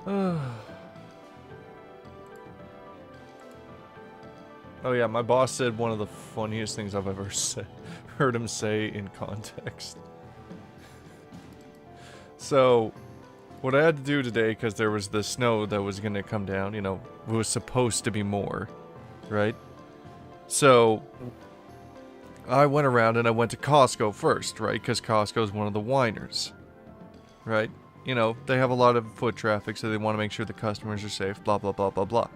Oh yeah, my boss said one of the funniest things I've ever heard him say in context. So, what I had to do today, because there was the snow that was going to come down, it was supposed to be more, right? So, I went around and I went to Costco first, right? Because Costco is one of the whiners, right? They have a lot of foot traffic, so they want to make sure the customers are safe, blah, blah, blah, blah, blah.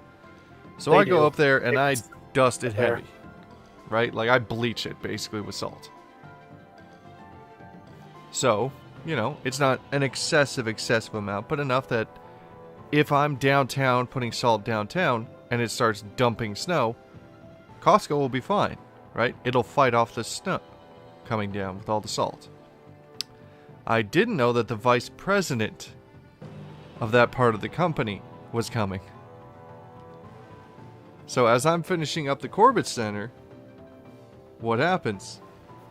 So I go up there and I dust it heavy, right? Like I bleach it basically with salt. So, it's not an excessive amount, but enough that if I'm downtown putting salt downtown and it starts dumping snow, Costco will be fine, right? It'll fight off the snow coming down with all the salt. I didn't know that the vice president of that part of the company was coming. So as I'm finishing up the Corbett Center, what happens?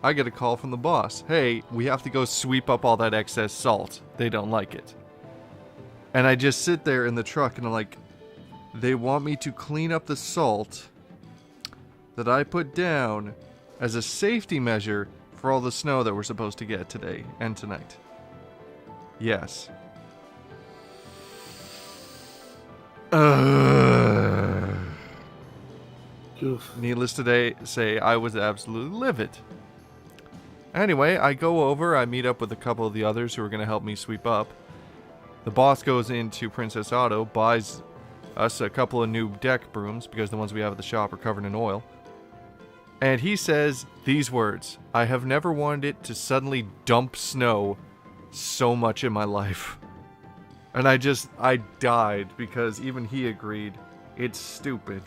I get a call from the boss. Hey, we have to go sweep up all that excess salt. They don't like it. And I just sit there in the truck and I'm like, they want me to clean up the salt that I put down as a safety measure for all the snow that we're supposed to get today and tonight. Yes. Needless to say, I was absolutely livid. Anyway, I go over, I meet up with a couple of the others who are going to help me sweep up. The boss goes into Princess Auto, buys us a couple of new deck brooms, because the ones we have at the shop are covered in oil. And he says these words: I have never wanted it to suddenly dump snow so much in my life. And I died, because even he agreed, it's stupid.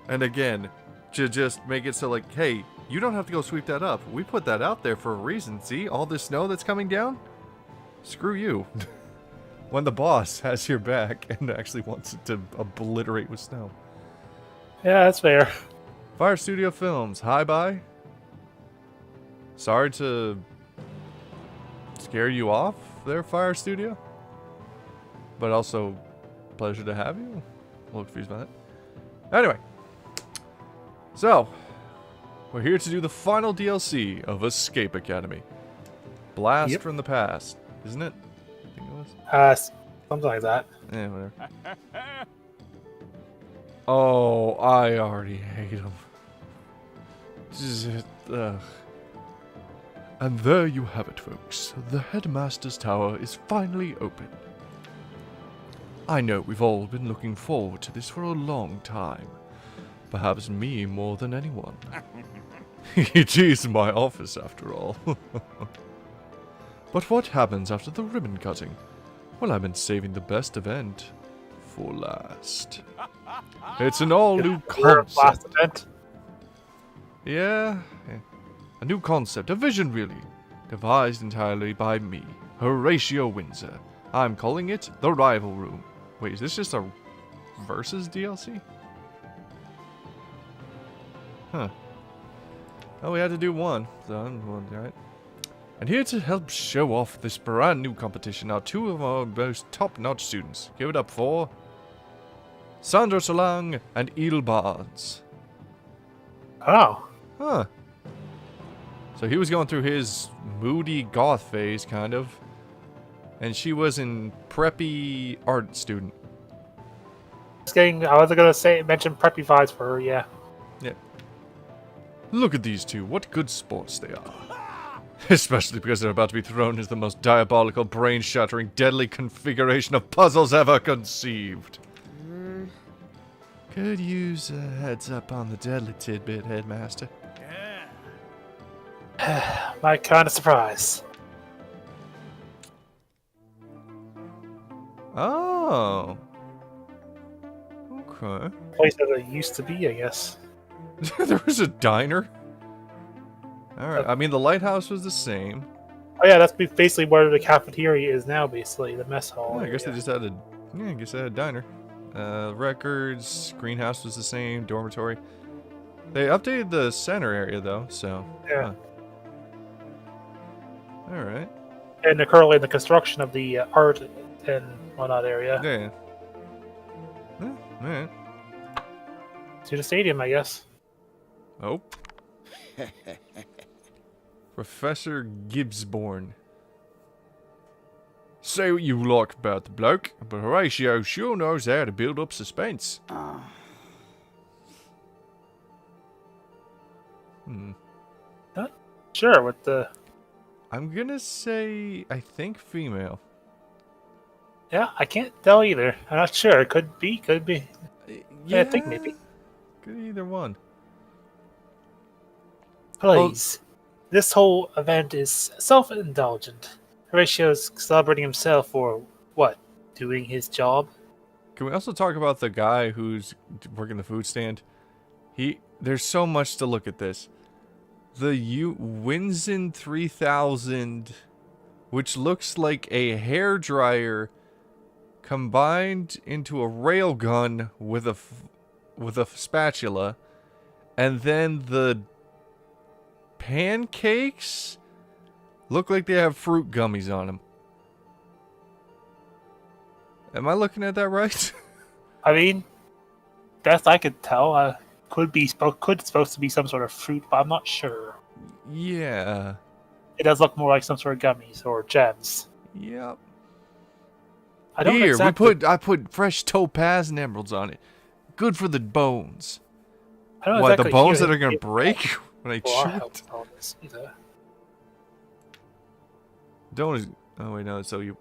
And again, to just make it so like, hey, you don't have to go sweep that up. We put that out there for a reason. See, all this snow that's coming down? Screw you. When the boss has your back and actually wants it to obliterate with snow. Yeah, that's fair. Fire Studio Films, hi bye. Sorry to scare you off there, Fire Studio. But also, pleasure to have you. A little confused by that. Anyway. So, we're here to do the final DLC of Escape Academy. Blast from the past, isn't it? I think it was. Something like that. Yeah, whatever. Oh, I already hate him. And there you have it, folks. The Headmaster's Tower is finally open. I know we've all been looking forward to this for a long time. Perhaps me more than anyone. It is my office, after all. But what happens after the ribbon cutting? Well, I've been saving the best event for last. It's an all-new concept. Last event? Yeah. A new concept, a vision really. Devised entirely by me, Horatio Windsor. I'm calling it the Rival Room. Wait, is this just a Versus DLC? Huh. Oh, we had to do one. So, alright. And here to help show off this brand new competition are two of our most top-notch students. Give it up for Sandro Solang and Il Barnes. Oh. Huh. So he was going through his moody goth phase, kind of. And she was in preppy art student. I was going to mention preppy vibes for her, yeah. Yeah. Look at these two, what good sports they are. Especially because they're about to be thrown into the most diabolical, brain-shattering, deadly configuration of puzzles ever conceived. Could use a heads up on the deadly tidbit, Headmaster. My kind of surprise. Oh. Okay. Place that it used to be, I guess. There was a diner? Alright, I mean, the lighthouse was the same. Oh yeah, that's basically where the cafeteria is now, basically, the mess hall. Yeah, I guess they just had a diner. Records, greenhouse was the same, dormitory. They updated the center area, though, so... Yeah. Alright. And they're currently in the construction of the art and whatnot area. Yeah. Alright. To the stadium, I guess. Oh. Professor Gibbsborn. Say what you like about the bloke, but Horatio sure knows how to build up suspense. Not sure what the. I'm gonna say, I think female. Yeah, I can't tell either. I'm not sure. It could be. Could be. Yeah, I think maybe. Could either one. Please. This whole event is self-indulgent. Horatio's celebrating himself for what? Doing his job? Can we also talk about the guy who's working the food stand? There's so much to look at this. The Winson 3000, which looks like a hairdryer combined into a railgun with a spatula, and then the pancakes look like they have fruit gummies on them. Am I looking at that right? I mean, best I could tell, could supposed to be some sort of fruit, but I'm not sure. Yeah. It does look more like some sort of gummies or gems. Yep. I don't Here, exactly. I put fresh topaz and emeralds on it. Good for the bones. I don't What, exactly the bones hear that are gonna it. break when I Well, I chew hope it? so, this either. Don't. Oh wait, no. So you.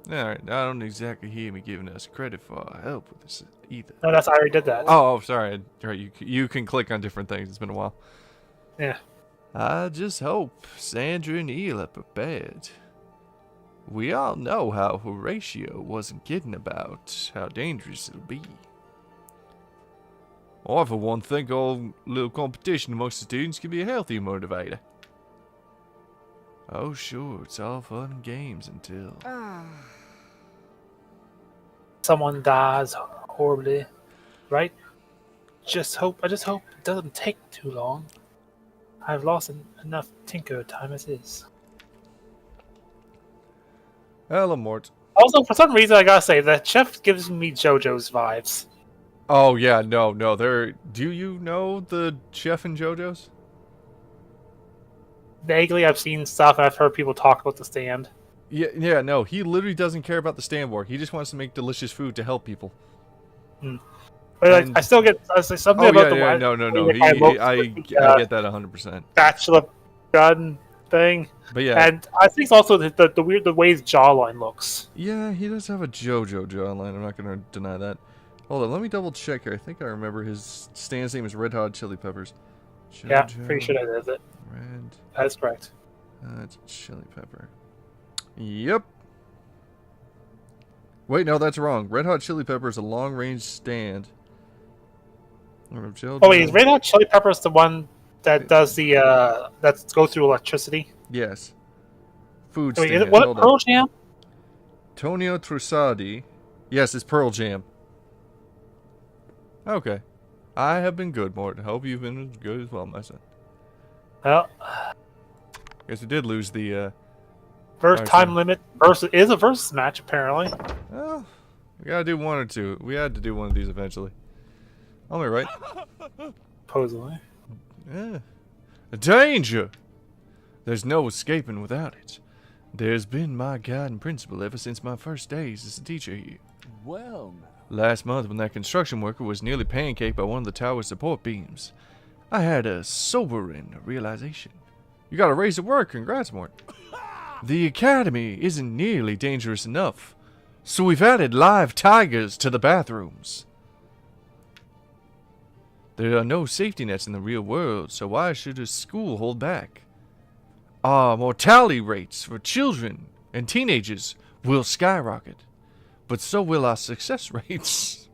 All right. I don't exactly hear me giving us credit for our help with this either. No, I already did that. Oh, sorry. Right, you can click on different things. It's been a while. Yeah. I just hope Sandra and Eel are prepared. We all know how Horatio wasn't kidding about how dangerous it'll be. I, for one, think all little competition amongst the students can be a healthy motivator. Oh, sure, it's all fun and games until... Someone dies horribly, right? I just hope it doesn't take too long. I've lost enough Tinker time as is. Hello, Mort. Also, for some reason, I gotta say, that chef gives me JoJo's vibes. Oh, yeah, no. Do you know the chef in JoJo's? Vaguely, I've seen stuff and I've heard people talk about the stand. Yeah, no. He literally doesn't care about the stand war. He just wants to make delicious food to help people. But I still get something about the No. I get that 100%. bachelor gun thing. But yeah. And I think also the way his jawline looks. Yeah, he does have a JoJo jawline. I'm not going to deny that. Hold on, let me double check here. I think I remember his stand's name is Red Hot Chili Peppers. JoJo, Yeah, pretty sure that is it. Red That's correct. Hot Chili Pepper. Yep. Wait, no, that's wrong. Red Hot Chili Pepper is a long-range stand. Oh wait, is Red Hot Chili Peppers the one that does the that goes through electricity? Yes. Food Wait, stand. is it what Hold on. Pearl Jam? Tonio Trusadi. Yes, it's Pearl Jam. Okay. I have been good, Mort. Hope you've been good as well, my son. Well, Guess we did lose the, first Alright, time so- limit is a versus match apparently. well, we gotta do one or two. We had to do one of these eventually. Am I right? Supposedly. Yeah. Danger! There's no escaping without it. There's been my guiding principle ever since my first days as a teacher here. Well, now. Last month, when that construction worker was nearly pancaked by one of the tower's support beams, I had a sobering realization. You got a raise at work, congrats, Mort. The academy isn't nearly dangerous enough, so we've added live tigers to the bathrooms. There are no safety nets in the real world, so why should a school hold back? Our mortality rates for children and teenagers will skyrocket, but so will our success rates.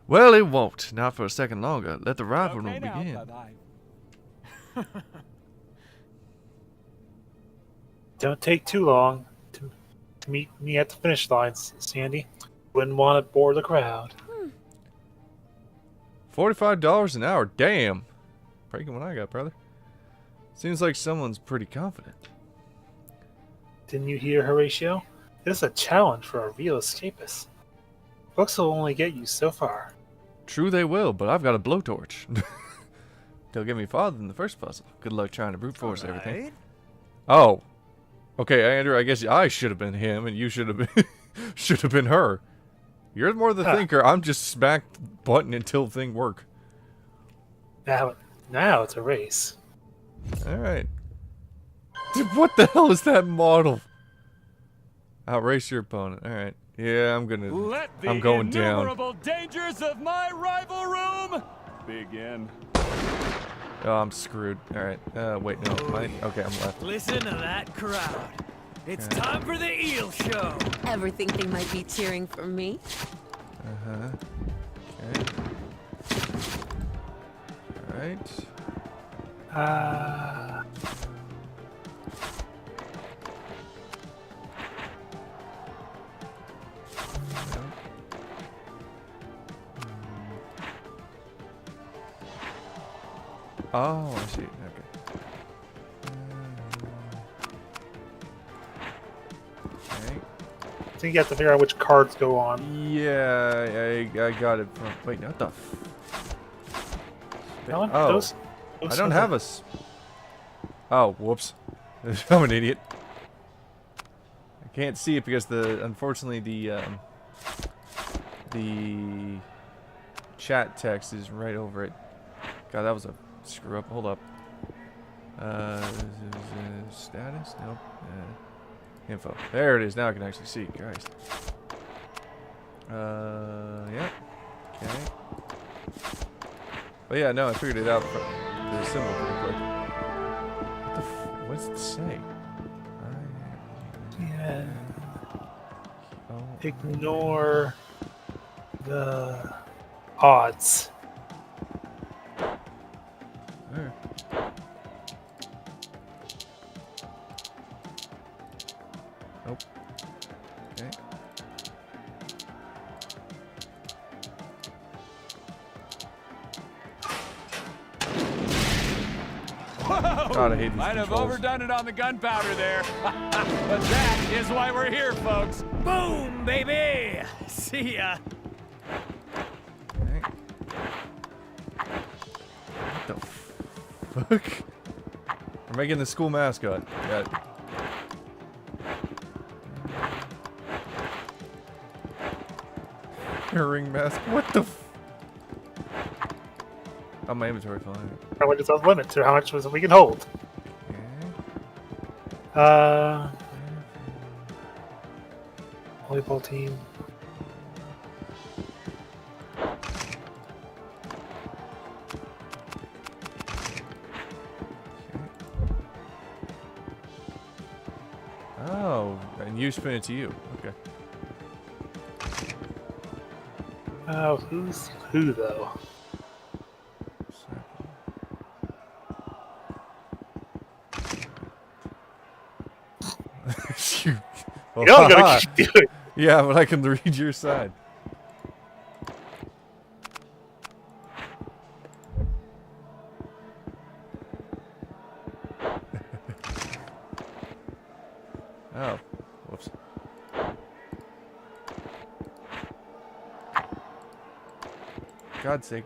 Well, it won't. Not for a second longer. Let the rivalry begin. Bye-bye. Don't take too long to meet me at the finish line, Sandy. Wouldn't want to bore the crowd. $45 an hour. Damn. Breaking what I got, brother. Seems like someone's pretty confident. Didn't you hear, Horatio? This is a challenge for a real escapist. Books will only get you so far. True they will, but I've got a blowtorch. They'll get me farther than the first puzzle. Good luck trying to brute force everything. Right. Oh. Okay, Andrew, I guess I should have been him and you should have been should have been her. You're more the thinker. I'm just smacked button until thing work. Now it's a race. Alright. Dude, what the hell is that model? Outrace your opponent. Alright. Yeah, I'm going down. Innumerable dangers of my rival room begin. Oh, I'm screwed. Alright. Wait, no. Okay, I'm left. Listen to that crowd. It's time for the eel show. Ever think they might be cheering for me? Uh-huh. Okay. Alright. Oh, I see. Okay. Okay. I think you have to figure out which cards go on. Yeah, I got it from. Wait, what the? No one? Oh, Those I don't have a. Oh, whoops! I'm an idiot. I can't see it because unfortunately the chat text is right over it. God, that was a screw up. Hold up. Status? Nope. Info. There it is. Now I can actually see. Christ. Yeah. Okay. But yeah, no, I figured it out from the symbol pretty quick. What does it say? Yeah. Oh. Ignore the odds. There. Nope. Okay. God, I hate these Might have controls. overdone it on the gunpowder there. But that is why we're here, folks. Boom, baby. See ya. Okay. What the fuck? We're making the school mascot. Got it. Ring mask. What the Oh, my inventory fell out. Probably just off limit to how much we can hold. Okay. Volleyball team. Oh, and you spin it to you. Okay. Oh, who's who though? Shoot. You don't gotta keep doing. Yeah, but I can read your side. Oh, whoops. God's sake.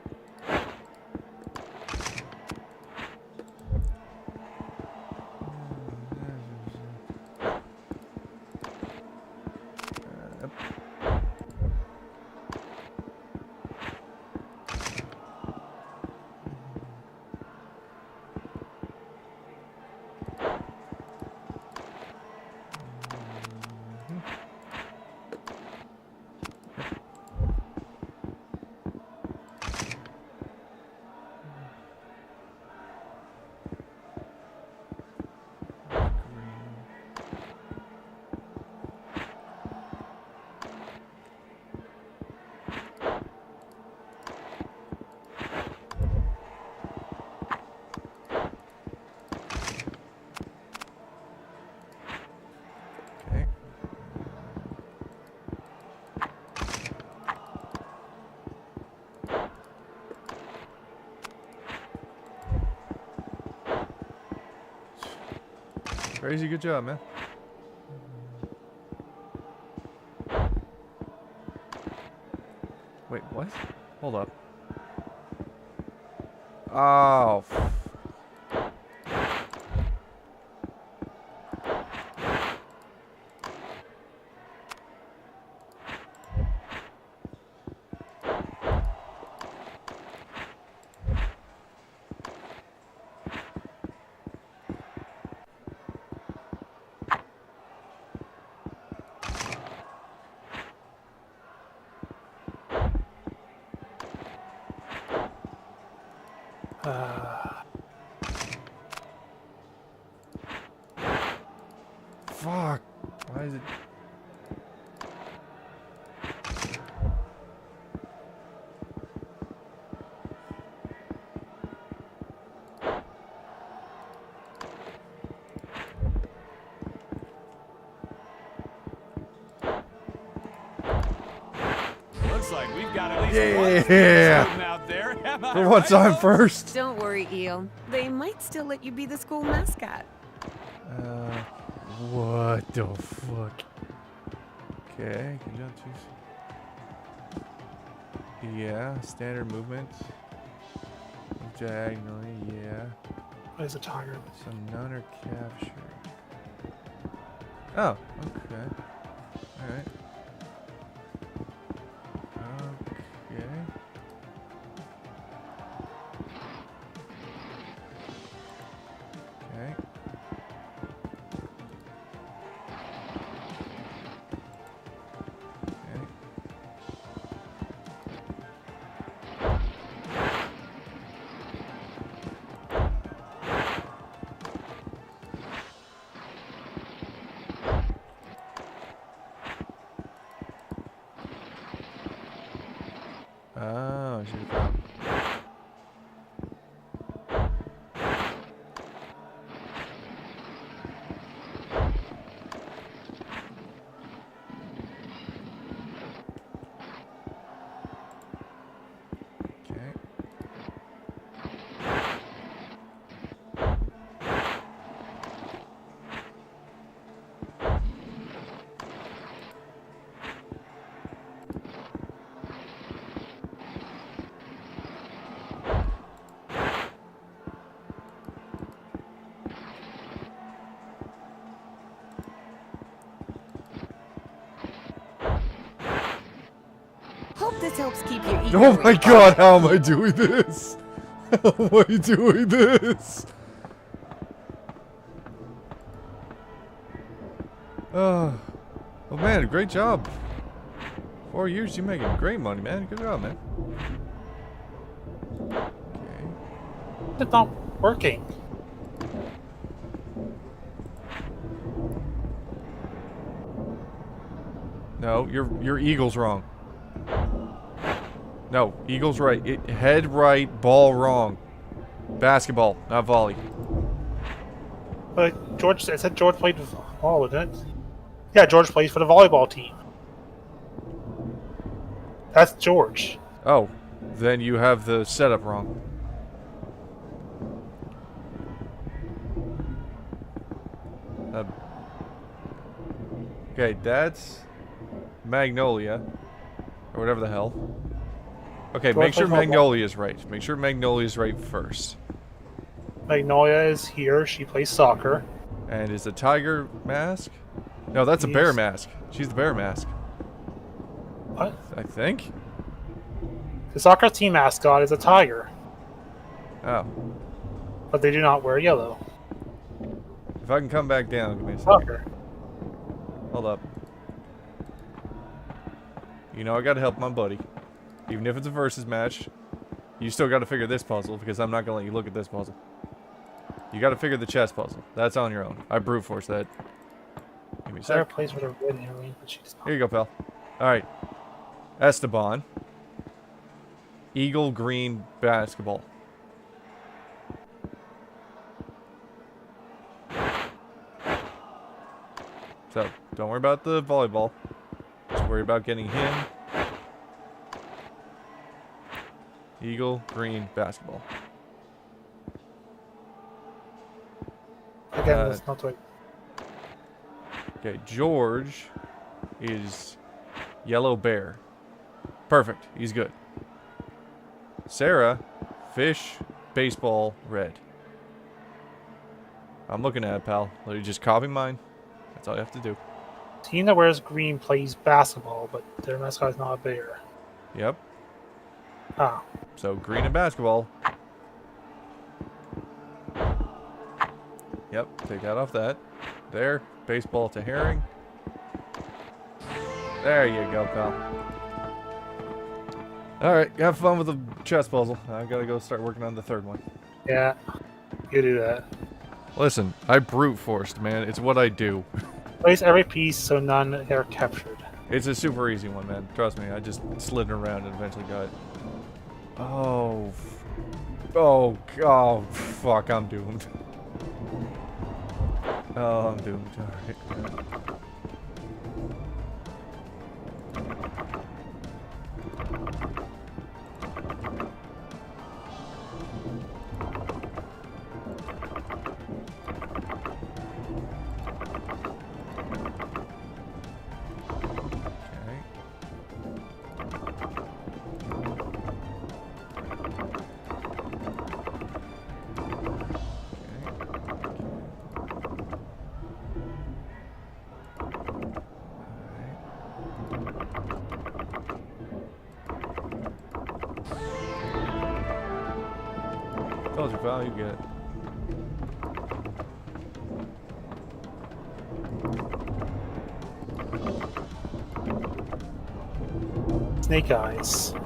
Crazy, good job, man. Wait, what? Hold up. Oh. Fuck. Why is it? Looks like we've got at least Yeah. one out there. Am I For once, right, I'm folks? first. Don't worry, Eel. They might still let you be the school mascot. What the fuck? Okay, can jump two. Yeah, standard movement. Diagonally, yeah. Where's the tiger? So none are captured. Oh, okay. Alright. Okay. Okay. Okay. Oh, I see the problem. Okay. Hope this helps keep your ego. Oh my in god, how am I doing this? How am I doing this? Oh man, great job. 4 years, you making great money, man. Good job, man. Okay. It's not working. No, your eagle's wrong. No, eagle's right. Head right, ball wrong. Basketball, not volley. But George, I said George played volleyball, didn't it? Yeah, George plays for the volleyball team. That's George. Oh, then you have the setup wrong. Okay, that's Magnolia. Or whatever the hell. Okay, make sure Magnolia's right. Make sure Magnolia's right first. Magnolia is here. She plays soccer. And is the tiger mask? No, that's a bear Yes. mask. She's the bear mask. What? I think. The soccer team mascot is a tiger, Oh. but they do not wear yellow. If I can come back down, give me a second. Soccer. Hold up. You know I gotta help my buddy. Even if it's a versus match, you still gotta figure this puzzle, because I'm not gonna let you look at this puzzle. You gotta figure the chess puzzle. That's on your own. I brute force that. Give me a Sarah sec. plays with a red heroine, but she's not. Here you go, pal. Alright. Esteban. Eagle green basketball. So, don't worry about the volleyball. Just worry about getting him. Eagle green basketball. Again, that's not the way. Okay, George is yellow bear. Perfect. He's good. Sarah, fish, baseball, red. I'm looking at it, pal. You just copy mine. That's all you have to do. Team that wears green plays basketball, but their mascot is not a bear. Yep. Ah. So green and basketball. Yep. Take that off that. There. Baseball to herring. There you go, pal. Alright, have fun with the chess puzzle. I gotta go start working on the third one. Yeah. You do that. Listen, I brute forced, man. It's what I do. Place every piece so none are captured. It's a super easy one, man. Trust me. I just slid it around and eventually got it. Oh. Oh, fuck. I'm doomed. Oh, I'm doomed. Alright. Told you, pal, you get it. Snake eyes. Okay.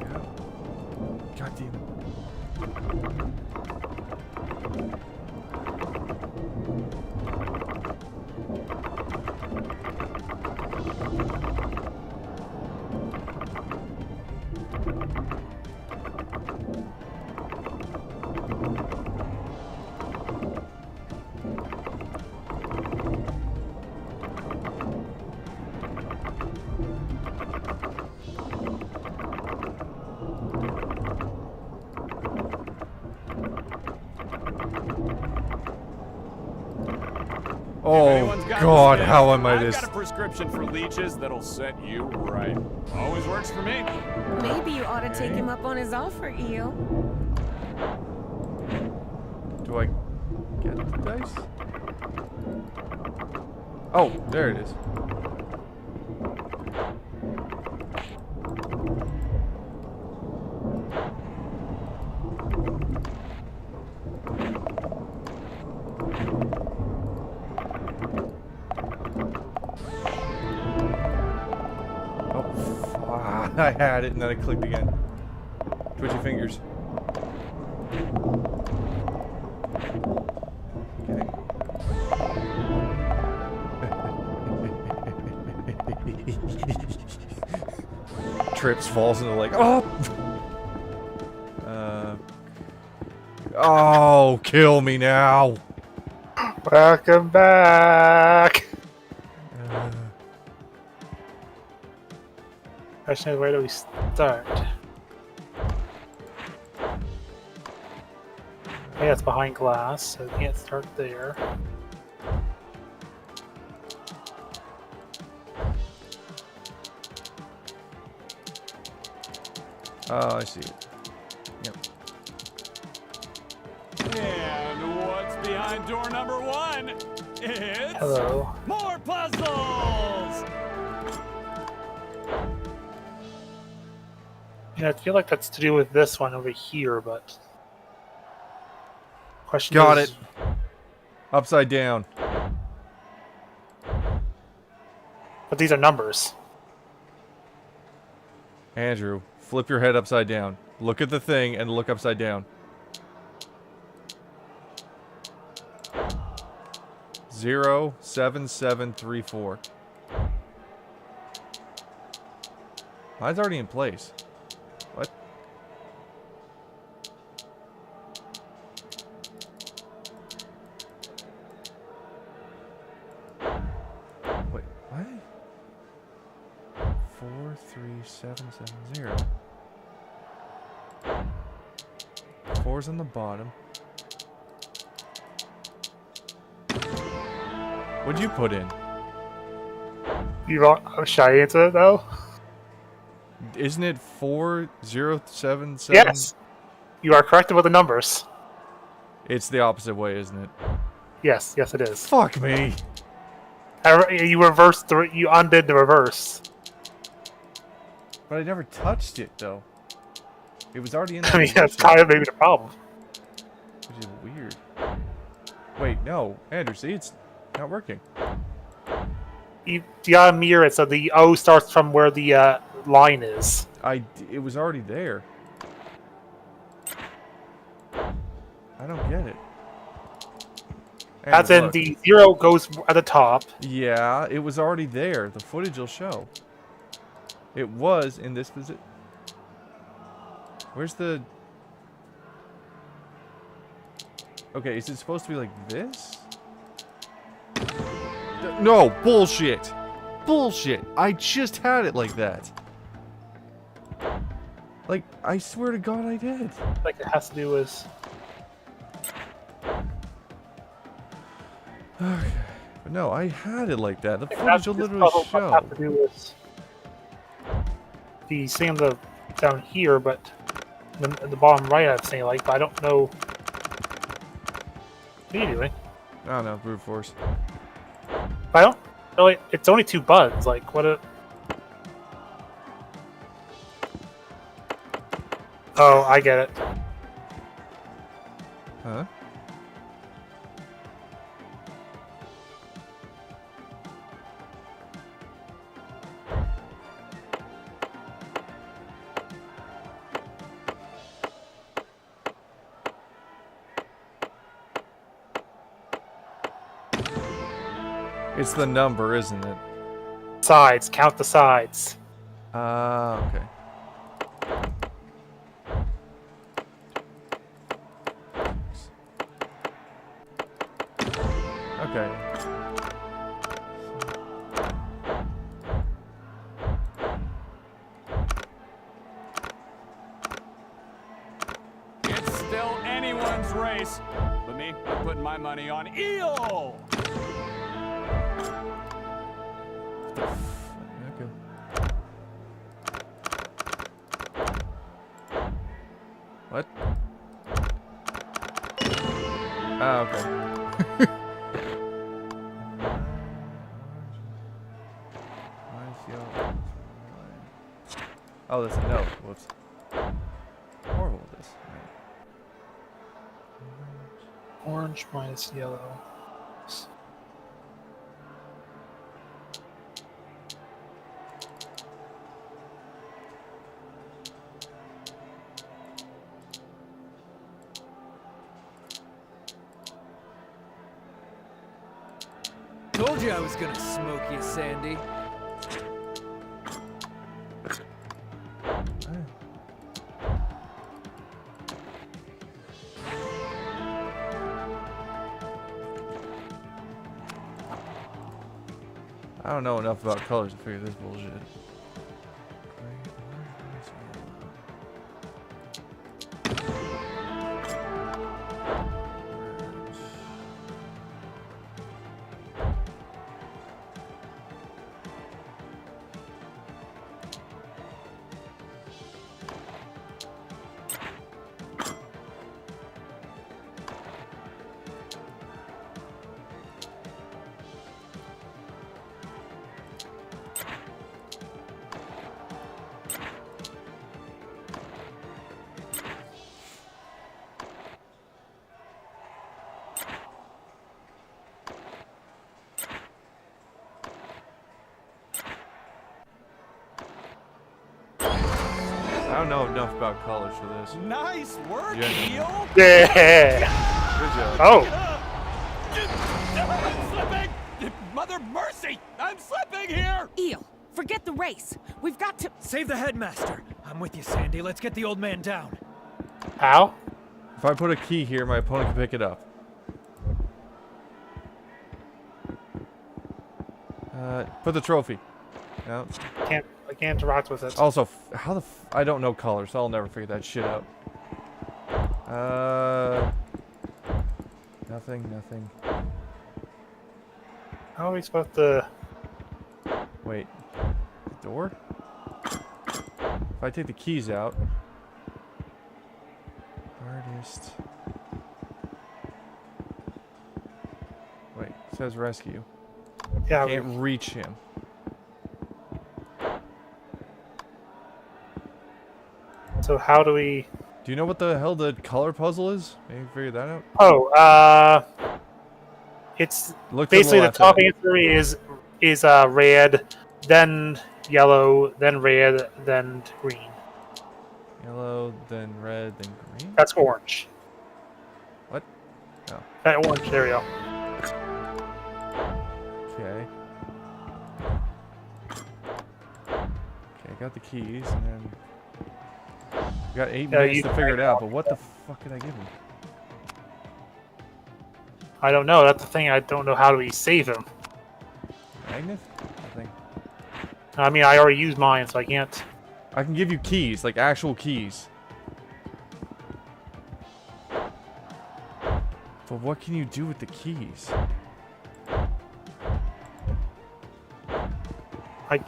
Yeah. God damn it. Oh, Anyone's got God, this, how am I I've this? got a prescription for leeches that'll set you right. Always works for me. Maybe you ought to take him up on his offer, Eel. Do I get the dice? Oh, there it is. I had it and then I clicked again. Twitch your fingers. Okay. Trips, falls into like, oh! Oh, kill me now! Welcome back! Question is, where do we start? Okay, that's behind glass, so we can't start there. Oh, I see it. Yep. And what's behind door number 1? It's Hello. more puzzles! Yeah, I feel like that's to do with this one over here, but... Question Got is, it. Upside down. But these are numbers. Andrew, flip your head upside down. Look at the thing and look upside down. 07734. Mine's already in place. What? Wait, what? 4, 3, 3770. 4's on the bottom. What'd you put in? You want? Should I answer it though? Isn't it 4077? Yes. You are correct about the numbers. It's the opposite way, isn't it? Yes, yes, it is. Fuck me. You reversed the. You undid the reverse. But I never touched it, though. It was already in I that mean, that's position, kind of maybe the problem. which is weird. Wait, no. Andrew, see, it's not working. You gotta mirror it so the O starts from where the line is. It was already there. I don't get it. As Andrew, in, look. the 0 goes at the top. Yeah, it was already there. The footage will show. It was in this position. Where's the... Okay, is it supposed to be like this? No, bullshit. Bullshit. I just had it like that. Like, I swear to God I did. Like it has to do with. Okay. But no, I had it like that. The Like, footage will this literally puzzle must show. have to do with the same down here, but the bottom right I've seen like, but I don't know. What are you doing? I don't know, brute force. I don't. No, it's only 2 buttons. Like what? Oh, I get it. Huh? It's the number, isn't it? Sides. Count the sides. Okay. Okay. It's still anyone's race. But me, I'm putting my money on Eel. Okay. What? Ah, okay. Oh, that's a note. Whoops. Horrible at this. Orange minus yellow. Told you I was gonna smoke you, Sandy. I don't know enough about colors to figure this bullshit. I don't know enough about colors for this. Nice work, Yeah. Eel. Yeah. Good job. Oh. I'm slipping! Mother mercy! I'm slipping here! Eel, forget the race. We've got to... Save the headmaster. I'm with you, Sandy. Let's get the old man down. How? If I put a key here, my opponent can pick it up. Put the trophy. No. Can't. I can't interact with it. Also, I don't know colors, so I'll never figure that shit out. Nothing. How are we supposed to... Wait. Door? If I take the keys out... Artist... Wait, it says rescue. Yeah, Can't reach him. so how do we... Do you know what the hell the color puzzle is? Maybe figure that out? Oh, it's Look to the basically the left top of it. answer is red, then yellow, then red, then green. Yellow, then red, then green? That's orange. What? Oh. Orange, there we go. Okay. Okay, got the keys, and then... We got 8 minutes to figure it out, but what the fuck did I give him? I don't know. That's the thing. I don't know how do we save him. Magnet? Nothing. I mean, I already used mine, so I can't. I can give you keys, like actual keys. But what can you do with the keys? I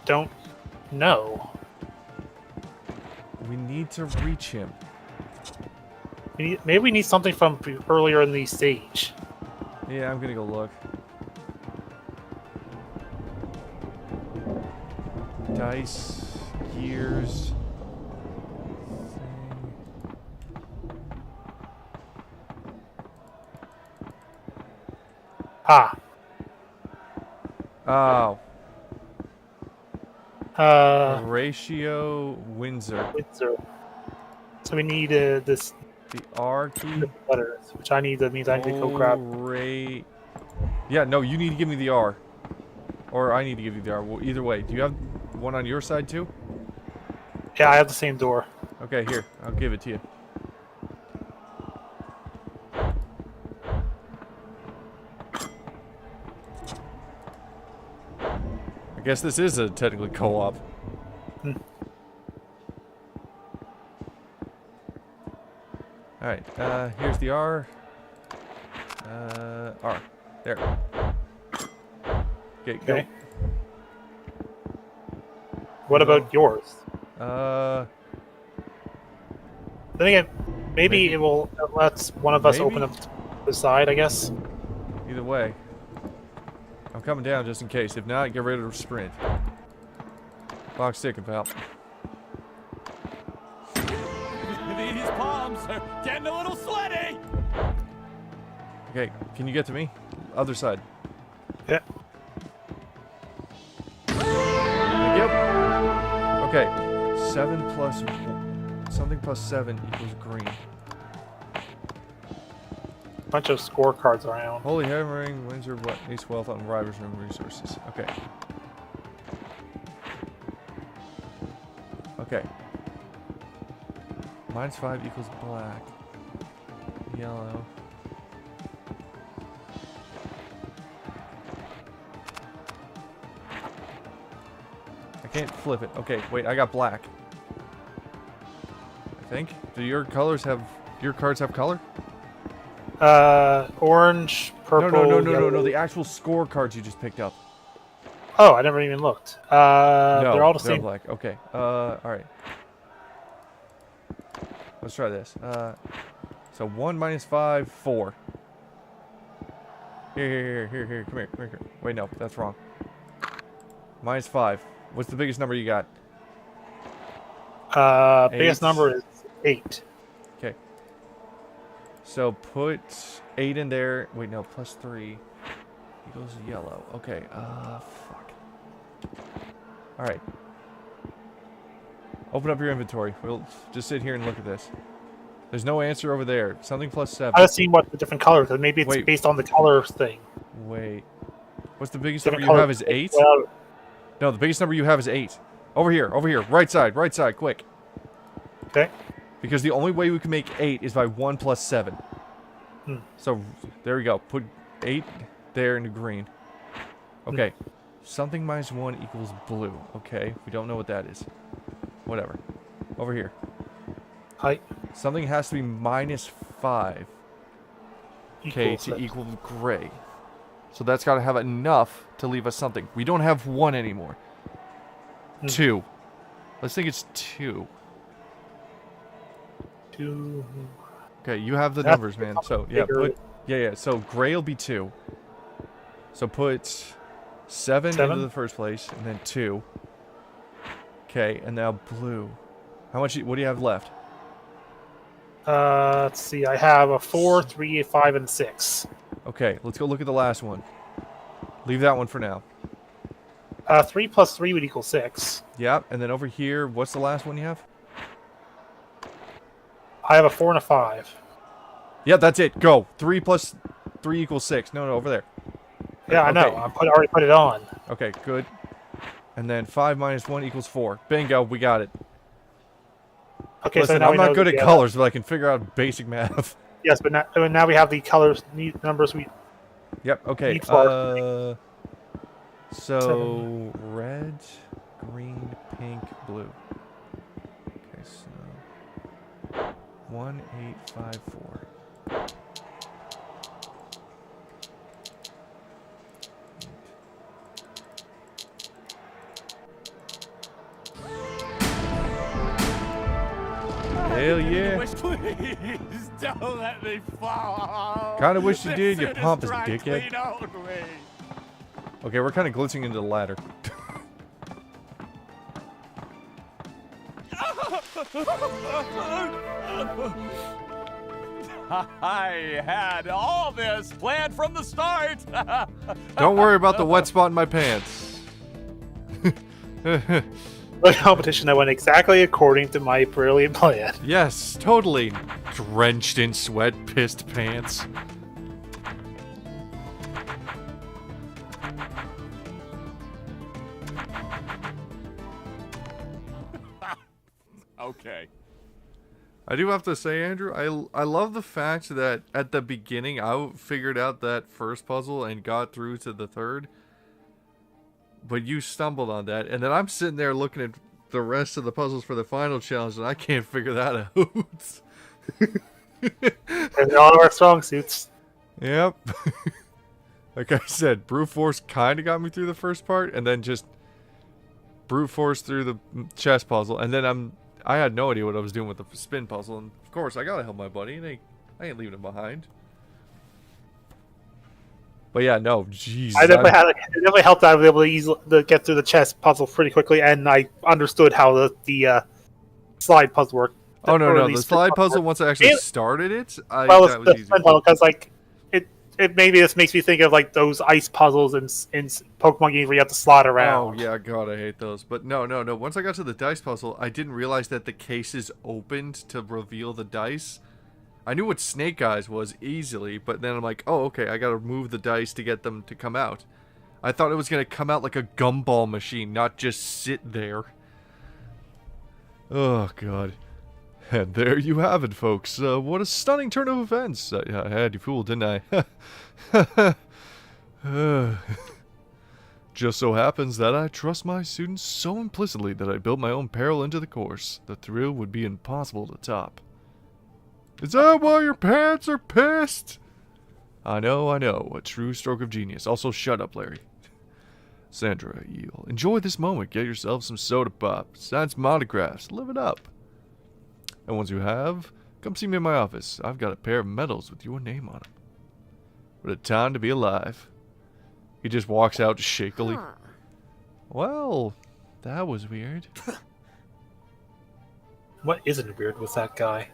don't know. We need to reach him. Maybe we need something from earlier in the stage. Yeah, I'm gonna go look. Dice, gears. Thing. Ah. Oh, Horatio Windsor. Windsor. So we need this The R key. letters, which I need. That means I need to go grab. Yeah, no, you need to give me the R. Or I need to give you the R. Well, either way. Do you have one on your side too? Yeah, I have the same door. Okay, here. I'll give it to you. I guess this is a technically co-op. Alright, here's the R. R. There. Okay, go. Okay. What about yours? Uh, Then again, maybe it will let one of us Maybe? open up the side. I guess. either way. I'm coming down just in case. If not, get ready to sprint. Clock's ticking, pal. These palms are getting a little sweaty. Okay, can you get to me? Other side. Yeah. Thank you. Okay, 7 plus... Something plus 7 equals green. Bunch of scorecards around. Holy hammering, Windsor, what? East wealth on Rivers and resources. Okay. Okay. -5 equals black. Yellow. I can't flip it. Okay, wait, I got black. I think. Do your colors have... Your cards have color? Orange, purple. No. The actual score cards you just picked up. Oh, I never even looked. No, they're all the they're same. black. Okay. All right. Let's try this. So 1 minus 5, 4. Here. Come here. Wait, no, that's wrong. -5. What's the biggest number you got? Biggest 8. number is 8. Okay. So put 8 in there. Wait, no, +3 equals yellow. Okay. Fuck. All right. Open up your inventory. We'll just sit here and look at this. There's no answer over there. Something +7. I was seeing what the different colors. Because maybe it's Wait. based on the color thing. Wait. What's the biggest Different number you have colors. is 8? Well, No, the biggest number you have is 8. Over here. Right side, quick. okay. Because the only way we can make 8 is by 1 plus 7. Hmm. So, there we go. Put 8 there in the green. Okay. Something minus 1 equals blue. Okay, we don't know what that is. Whatever. Over here. Height. Something has to be minus 5. Okay, Equals to it. equal gray. So that's got to have enough to leave us something. We don't have 1 anymore. 2. Let's think it's 2. 2. Okay, you have the That's numbers, man. So, yeah, bigger. yeah. So, gray will be 2. So, put 7 into 7? the first place, and then 2. Okay, and now blue. How much? What do you have left? Let's see. I have a 4, 3, 5, and 6. Okay, let's go look at the last one. Leave that one for now. 3 plus 3 would equal 6. Yep, and then over here, what's the last one you have? I have a 4 and a 5. Yeah, that's it. Go. 3 plus 3 equals 6. No, over there. Yeah, I know. Okay. I already put it on. Okay, good. And then 5 minus 1 equals 4. Bingo, we got it. Okay, Listen, so now I'm we not know good that- at colors, but I can figure out basic math. Yes, but now we have the colors, numbers. Yep, okay. Need for- So, red, green, pink, blue. Okay, so 1, 8, 5, 4. Hell yeah. Please don't let me fall. Kinda wish you This did, you shit is pompous dry dickhead. clean only. Okay, we're kind of glitching into the ladder. I had all this planned from the start. Don't worry about the wet spot in my pants. The competition that went exactly according to my brilliant plan. Yes, totally. Drenched in sweat, pissed pants. Okay. I do have to say, Andrew, I love the fact that at the beginning I figured out that first puzzle and got through to the third. But you stumbled on that, and then I'm sitting there looking at the rest of the puzzles for the final challenge, and I can't figure that out. And all of our strong suits. Yep. Like I said, brute force kind of got me through the first part, and then just brute force through the chess puzzle, and then I had no idea what I was doing with the spin puzzle, and of course I gotta help my buddy, and I ain't leaving him behind. But yeah, no, jeez. It definitely helped. I was able to get through the chess puzzle pretty quickly, and I understood how the slide puzzle worked. Oh no, Or no, at the least slide puzzle. worked. Once I actually It- started it, Well, that it's was easy. because like it maybe this makes me think of like those ice puzzles in Pokemon games where you have to slide Oh around. yeah, God, I hate those. But no. Once I got to the dice puzzle, I didn't realize that the cases opened to reveal the dice. I knew what Snake Eyes was easily, but then I'm like, oh, okay, I gotta move the dice to get them to come out. I thought it was gonna come out like a gumball machine, not just sit there. Oh, God. And there you have it, folks. What a stunning turn of events. I had you fooled, didn't I? Just so happens that I trust my students so implicitly that I built my own peril into the course. The thrill would be impossible to top. Is that why your pants are pissed? I know. A true stroke of genius. Also, shut up, Larry. Sandra, you'll enjoy this moment. Get yourself some soda pop. Sign some autographs. Live it up. And once you have, come see me in my office. I've got a pair of medals with your name on them. What a time to be alive. He just walks out shakily. Huh. Well, that was weird. What isn't weird with that guy?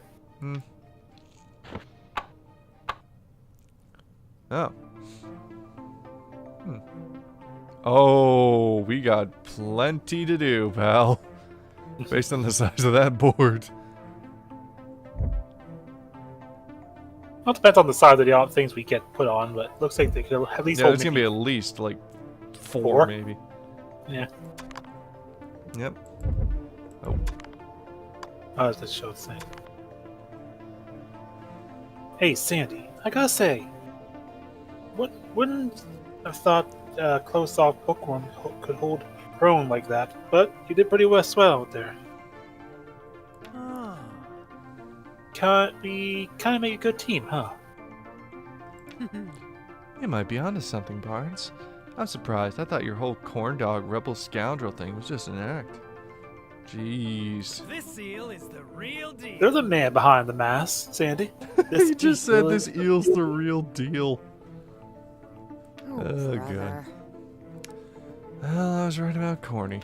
Oh. Oh, we got plenty to do, pal. Based on the size of that board. Well, it depends on the size of the things we get put on, but it looks like they could at least Yeah, hold it's gonna be at least like four, Four? maybe. Yeah. Yep. Oh. Oh, that's the show thing. Hey, Sandy, I gotta say, wouldn't have thought closed-off bookworm could hold her own like that, but you did pretty well out there. Oh. We kind of make a good team, huh? You might be onto something, Barnes. I'm surprised. I thought your whole corn dog rebel scoundrel thing was just an act. Jeez. This seal is the real deal. They're the man behind the mask, Sandy. He just said eel this eel's the real deal. Oh, Oh, brother. Well, I was right about Corny.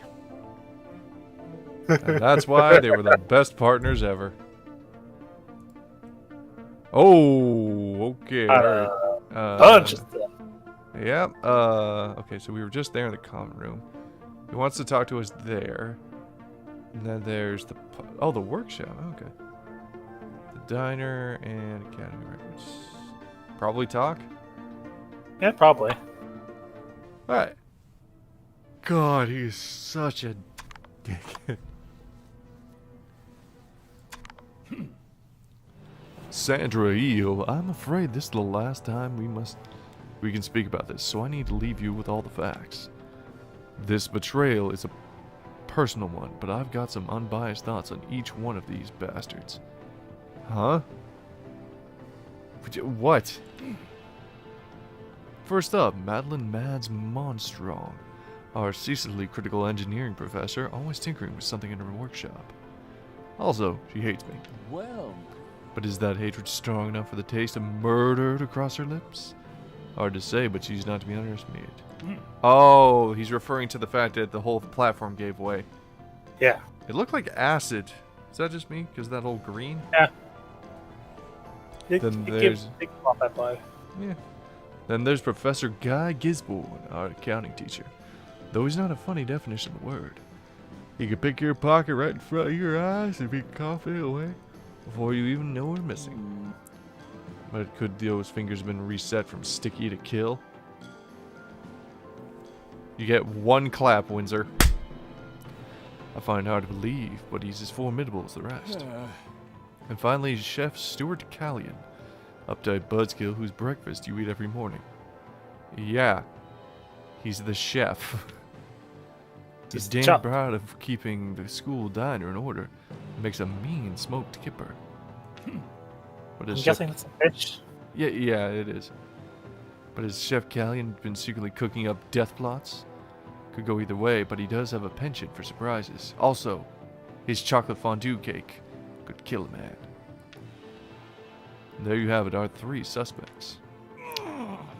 And that's why they were the best partners ever. Oh, okay. Alright. Punch. Yep. Okay, so we were just there in the common room. He wants to talk to us there. And then there's the... the workshop. Okay. The diner and academy records. Probably talk? Yeah, probably. Alright. God, he's such a dick. Sandra Eel, I'm afraid this is the last time we can speak about this, so I need to leave you with all the facts. This betrayal is a personal one, but I've got some unbiased thoughts on each one of these bastards. Huh? What? First up, Madeline Mads Monstrong, our ceaselessly critical engineering professor, always tinkering with something in her workshop. Also, she hates me. Well, But is that hatred strong enough for the taste of murder to cross her lips? Hard to say, but she's not to be underestimated. Oh, he's referring to the fact that the whole platform gave way. Yeah. It looked like acid. Is that just me? Because that whole green? Yeah. Then there's... It off that by. Yeah. Then there's Professor Guy Gisborne, our accounting teacher. Though he's not a funny definition of the word. He could pick your pocket right in front of your eyes and be coughing it away before you even know we're missing. But could those fingers have been reset from sticky to kill? You get one clap, Windsor. I find it hard to believe, but he's as formidable as the rest. And finally, Chef Stuart Callion, uptight buzzkill whose breakfast you eat every morning. Yeah, he's the chef. He's damn chop. proud of keeping the school diner in order. Makes a mean smoked kipper. But I'm his guessing it's a fish. yeah, it is. But has Chef Callion been secretly cooking up death plots? Could go either way, but he does have a penchant for surprises. Also, his chocolate fondue cake could kill a man. And there you have it, our three suspects.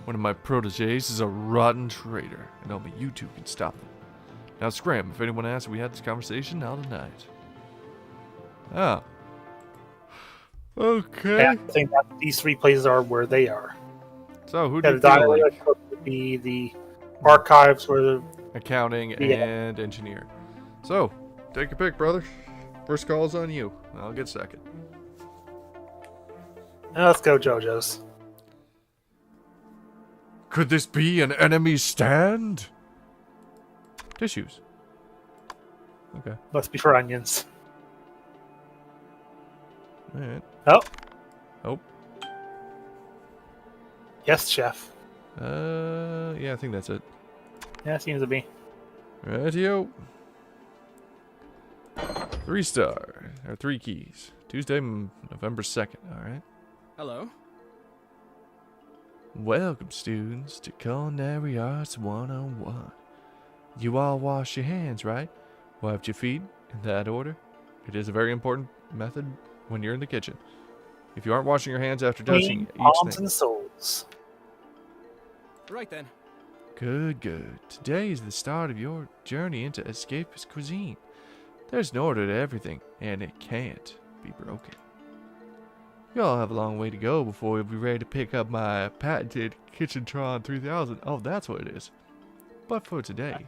One of my proteges is a rotten traitor, and only you two can stop them. Now scram, if anyone asks if we had this conversation, I'll deny it. Ah. Okay. Yeah, I think that these three places are where they are. So who do Yeah, you the feel diner like? would be the archives where the Accounting Yeah. and engineer. So, take your pick, brother. First call is on you. I'll get second. let's go JoJo's. Could this be an enemy stand? Tissues. Okay. Must be for onions. Alright. Oh. Oh. Yes, chef. Yeah, I think that's it. Yeah, seems to be. Rightio. 3-star. Or 3 keys. Tuesday, November 2nd, alright? Hello. Welcome, students, to Culinary Arts 101. You all wash your hands, right? Wiped your feet, in that order. It is a very important method when you're in the kitchen. If you aren't washing your hands after touching Clean each palms thing... and souls. Right then. Good, good. Today is the start of your journey into escapist cuisine. There's an order to everything, and it can't be broken. You all have a long way to go before you'll be ready to pick up my patented Kitchentron 3000. Oh, that's what it is. But for today,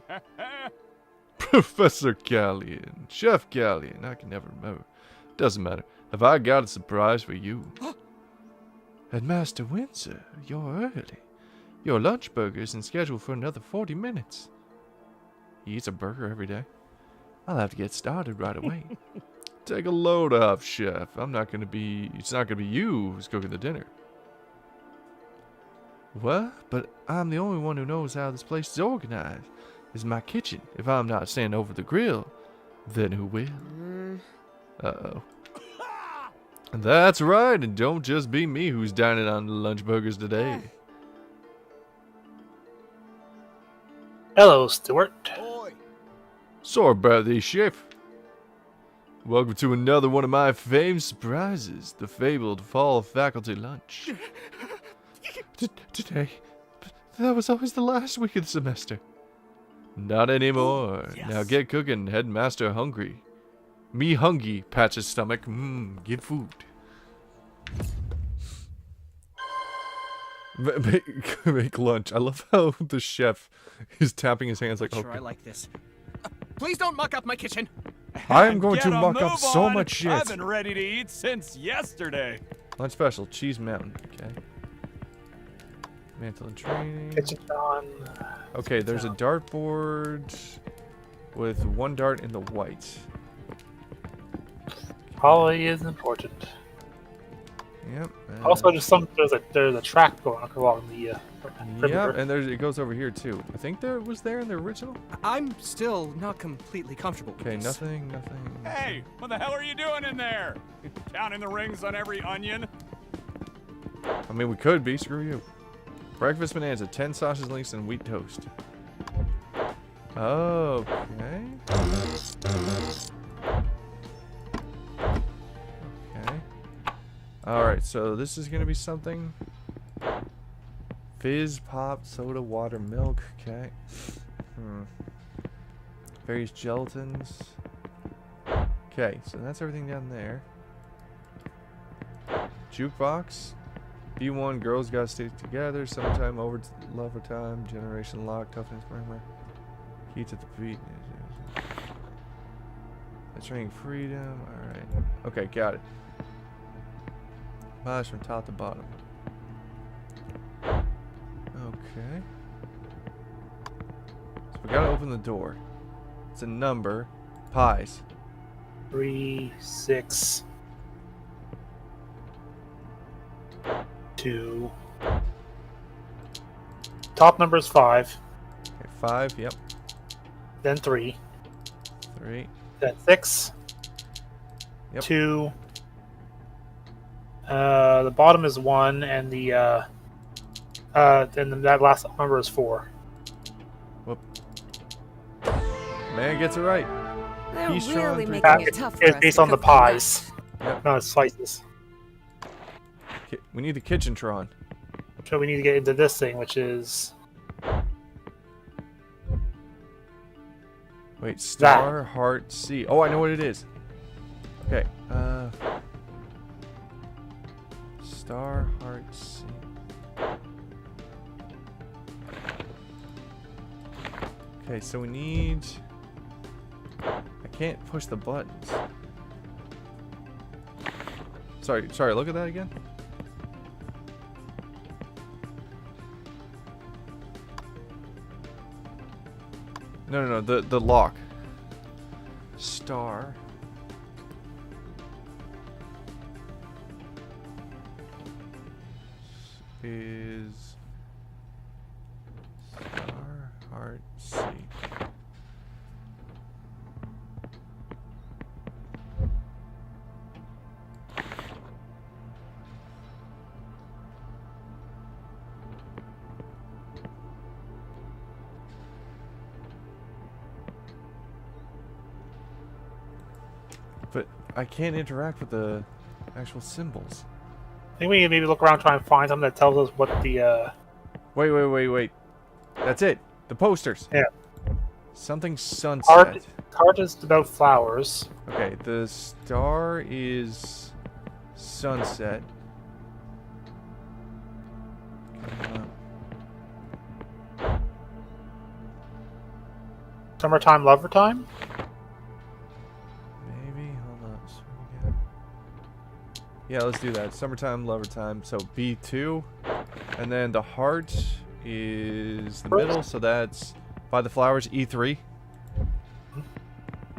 Professor Callion, Chef Callion, I can never remember. Doesn't matter. Have I got a surprise for you? And Master Windsor, you're early. Your lunch burger isn't scheduled for another 40 minutes. He eats a burger every day. I'll have to get started right away. Take a load off, Chef. It's not gonna be you who's cooking the dinner. What? But I'm the only one who knows how this place is organized. It's my kitchen. If I'm not standing over the grill, then who will? Uh-oh. That's right, and don't just be me who's dining on lunch burgers today. Hello, Stuart. Sorry about this, chef. Welcome to another one of my famous surprises, the fabled fall faculty lunch. Today, that was always the last week of the semester. Not anymore. Yes. Now get cooking, headmaster hungry. Me hungry, pats his stomach. Get food. Make lunch. I love how the chef is tapping his hands like, Sure, I like this. Please don't muck up my kitchen. I am going to Get a muck up move so on. much shit. I've been ready to eat since yesterday. Lunch special, cheese mountain. Okay. Mantle and training. Kitchen on. Okay, there's a dartboard with one dart in the white. Quality is important. Yep. Also, there's a track going along the Yep, perimeter. and it goes over here too. I think there was there in the original. I'm still not completely comfortable with Okay, this. nothing. Hey, what the hell are you doing in there? Counting the rings on every onion? I mean, we could be. Screw you. Breakfast bonanza: 10 sausage links and wheat toast. Okay. Okay. All right. So this is gonna be something. Fizz, pop, soda, water, milk. Okay. Various gelatins. Okay, so that's everything down there. Jukebox. B1, girls gotta stay together. Sometime over lover time. Generation lock, toughness, murmur. Key to the beat. Betraying freedom. Alright. Okay, got it. Polish from top to bottom. Okay. So we gotta open the door. It's a number. Pies. 3, 6, 2. Top number is 5, Okay, 5. Yep. then 3, 3. then 6, Yep. 2. The bottom is 1, and then that last number is 4. Whoop. Man gets it right. They're He's really trying to- making it tough for It's us based to on the cook lunch. pies. Yep. No, it's slices. We need the kitchen Tron. So we need to get into this thing, which is Wait, star, heart, C. Oh, I know what it is. Okay. Star, heart, C. Okay, so we need. I can't push the buttons. Sorry. Look at that again. No. The lock. Star. Is star heart C. But I can't interact with the actual symbols. I think we can maybe look around, try and find something that tells us what the Wait. That's it. The posters. Yeah. Something sunset. card is about flowers. Okay, the star is sunset. Come on. Summertime, lover time. Maybe. Hold on. So we got- Yeah, let's do that. Summertime, lover time. So B2. And then the heart is the middle, so that's by the flowers, E3.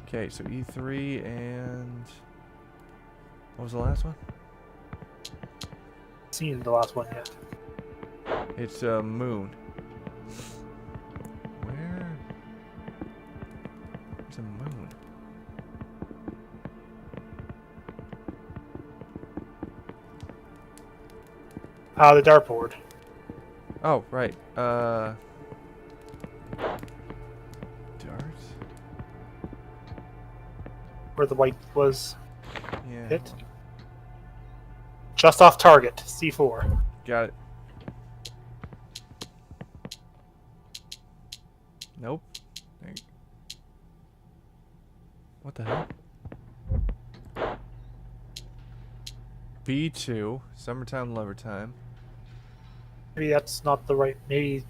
Okay, so E3 and what was the last one? Seen the last one yet. It's a moon. Where? It's a moon. The dartboard. Oh, right. Darts? Where the white was Yeah. hit. Just off target. C4. Got it. Nope. What the hell? B2, summertime lover time. Maybe that's not the right. Maybe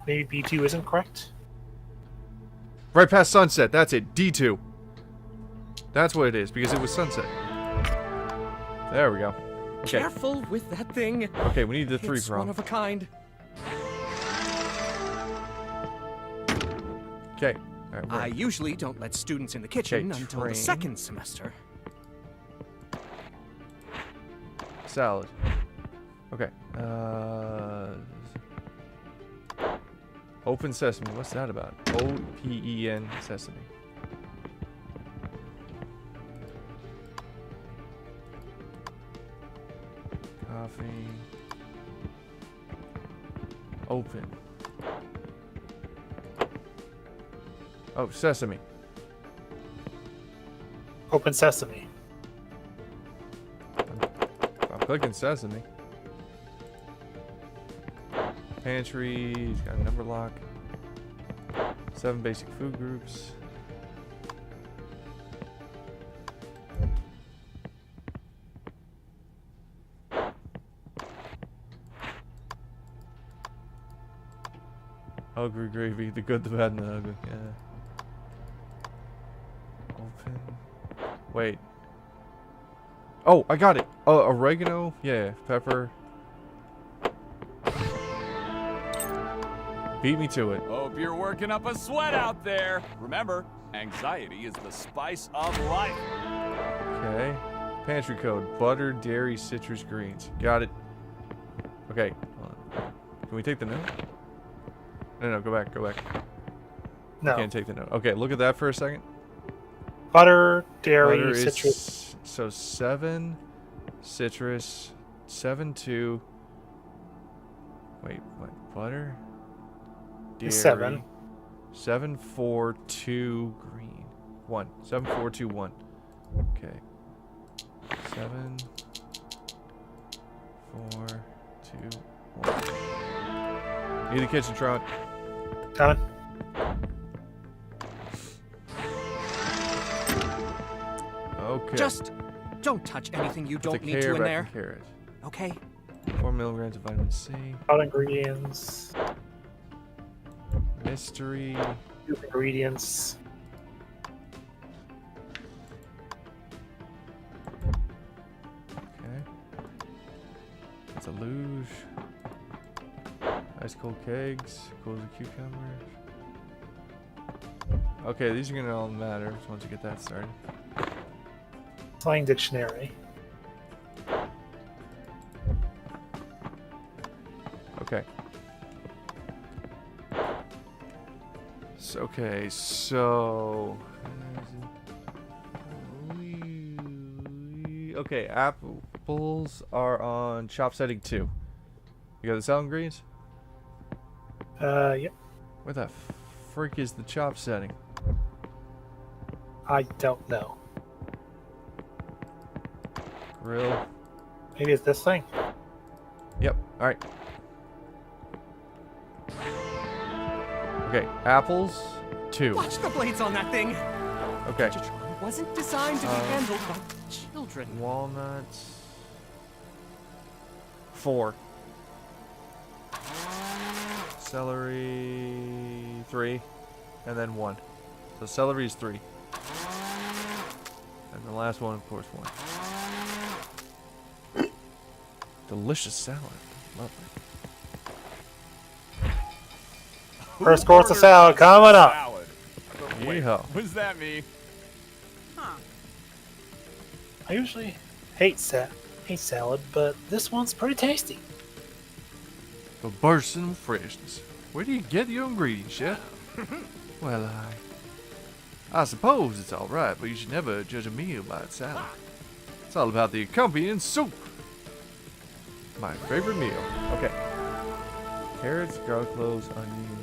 B2 isn't correct. Right past sunset, that's it. D2. That's what it is, because it was sunset. There we go. Okay. Careful with that thing. Okay, we need the three It's prong. one of a kind. Okay. All right, I usually don't let students in the kitchen Okay, until train. the second semester. Salad. Okay. Open sesame. What's that about? O-P-E-N sesame. Coffee. Open. Oh, sesame. Open sesame. I'm clicking sesame. Pantry, got a number lock. 7 basic food groups. Ugly gravy, the good, the bad, and the ugly. Yeah. Open. Wait. Oh, I got it. Oregano. Yeah, pepper. Beat me to it. Hope you're working up a sweat out there. Remember, anxiety is the spice of life. Okay. Pantry code: butter, dairy, citrus, greens. Got it. Okay. Hold on. Can we take the note? No, go back. Go back. No. Can't take the note. Okay, look at that for a second. Butter, dairy, Butter citrus. is so 7 citrus, 7 2. Wait, what? Butter, dairy. 7. 7 4 2 green. 1. 7 4 2 1. Okay. 7 4 2 1. Need a kitchen trunk. Coming. Okay. Just don't touch anything you Put the don't need to in carrot there. and carrot. Okay? 4 milligrams of vitamin C. Hot ingredients. Mystery. Soup ingredients. Okay. It's a luge. Ice cold kegs. Cools the cucumbers. Okay, these are gonna all matter once you get that started. Slang dictionary. Okay. Okay, so okay, apples are on chop setting 2. You got the salad greens? Yep. Where the frick is the chop setting? I don't know. Grill. Maybe it's this thing. Yep. All right. Okay, apples 2. Watch the blades on that thing. Okay. Digitron wasn't designed to be handled by children. Walnuts 4. Celery 3, and then 1. So celery is 3. And the last one, of course, 1. Delicious salad. Lovely. First course of salad coming up. Salad. Wait, Yeehaw. what does that mean? I usually hate salad, but this one's pretty tasty. but bursting with freshness. Where do you get your ingredients, chef? Well, I suppose it's all right, but you should never judge a meal by its salad. It's all about the accompanying soup. My favorite meal. Okay. Carrots, garlic cloves, onion.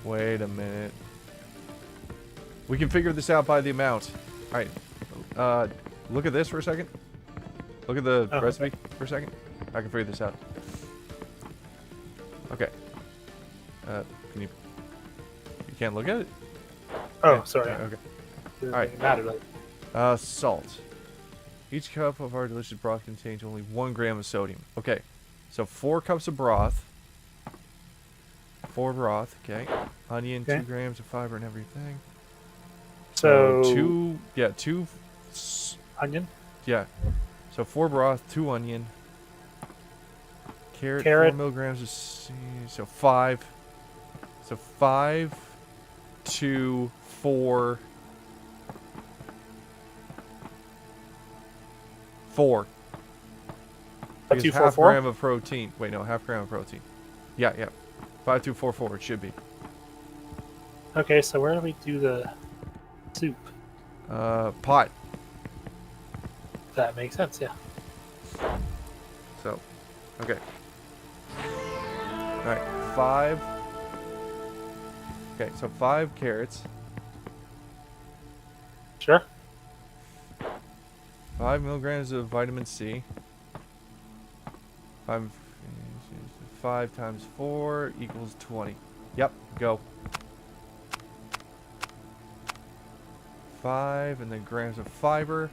Wait a minute. We can figure this out by the amount. Alright. Look at this for a second. Look at the recipe for a second. I can figure this out. Okay. Can you... You can't look at it? Oh, Yeah. sorry. Okay. Doesn't Alright. really matter. Like, Salt. Each cup of our delicious broth contains only 1 gram of sodium. Okay. So 4 cups of broth. 4 broth, okay. Onion, Okay. 2 grams of fiber and everything. so 2 onion, yeah. So 4 broth, 2 onion. Carrot, 4 Carrot. milligrams of so 5. So 5 to 4. 4. a Because 244. half gram of protein. Wait, no, half gram of protein. Yeah. 5244 it should be. Okay, so where do we do the soup? Pot. That makes sense, yeah. So, okay. Alright, 5. Okay, so 5 carrots. Sure. 5 milligrams of vitamin C. 5 times 4 equals 20. Yep, go. 5 and then grams of fiber.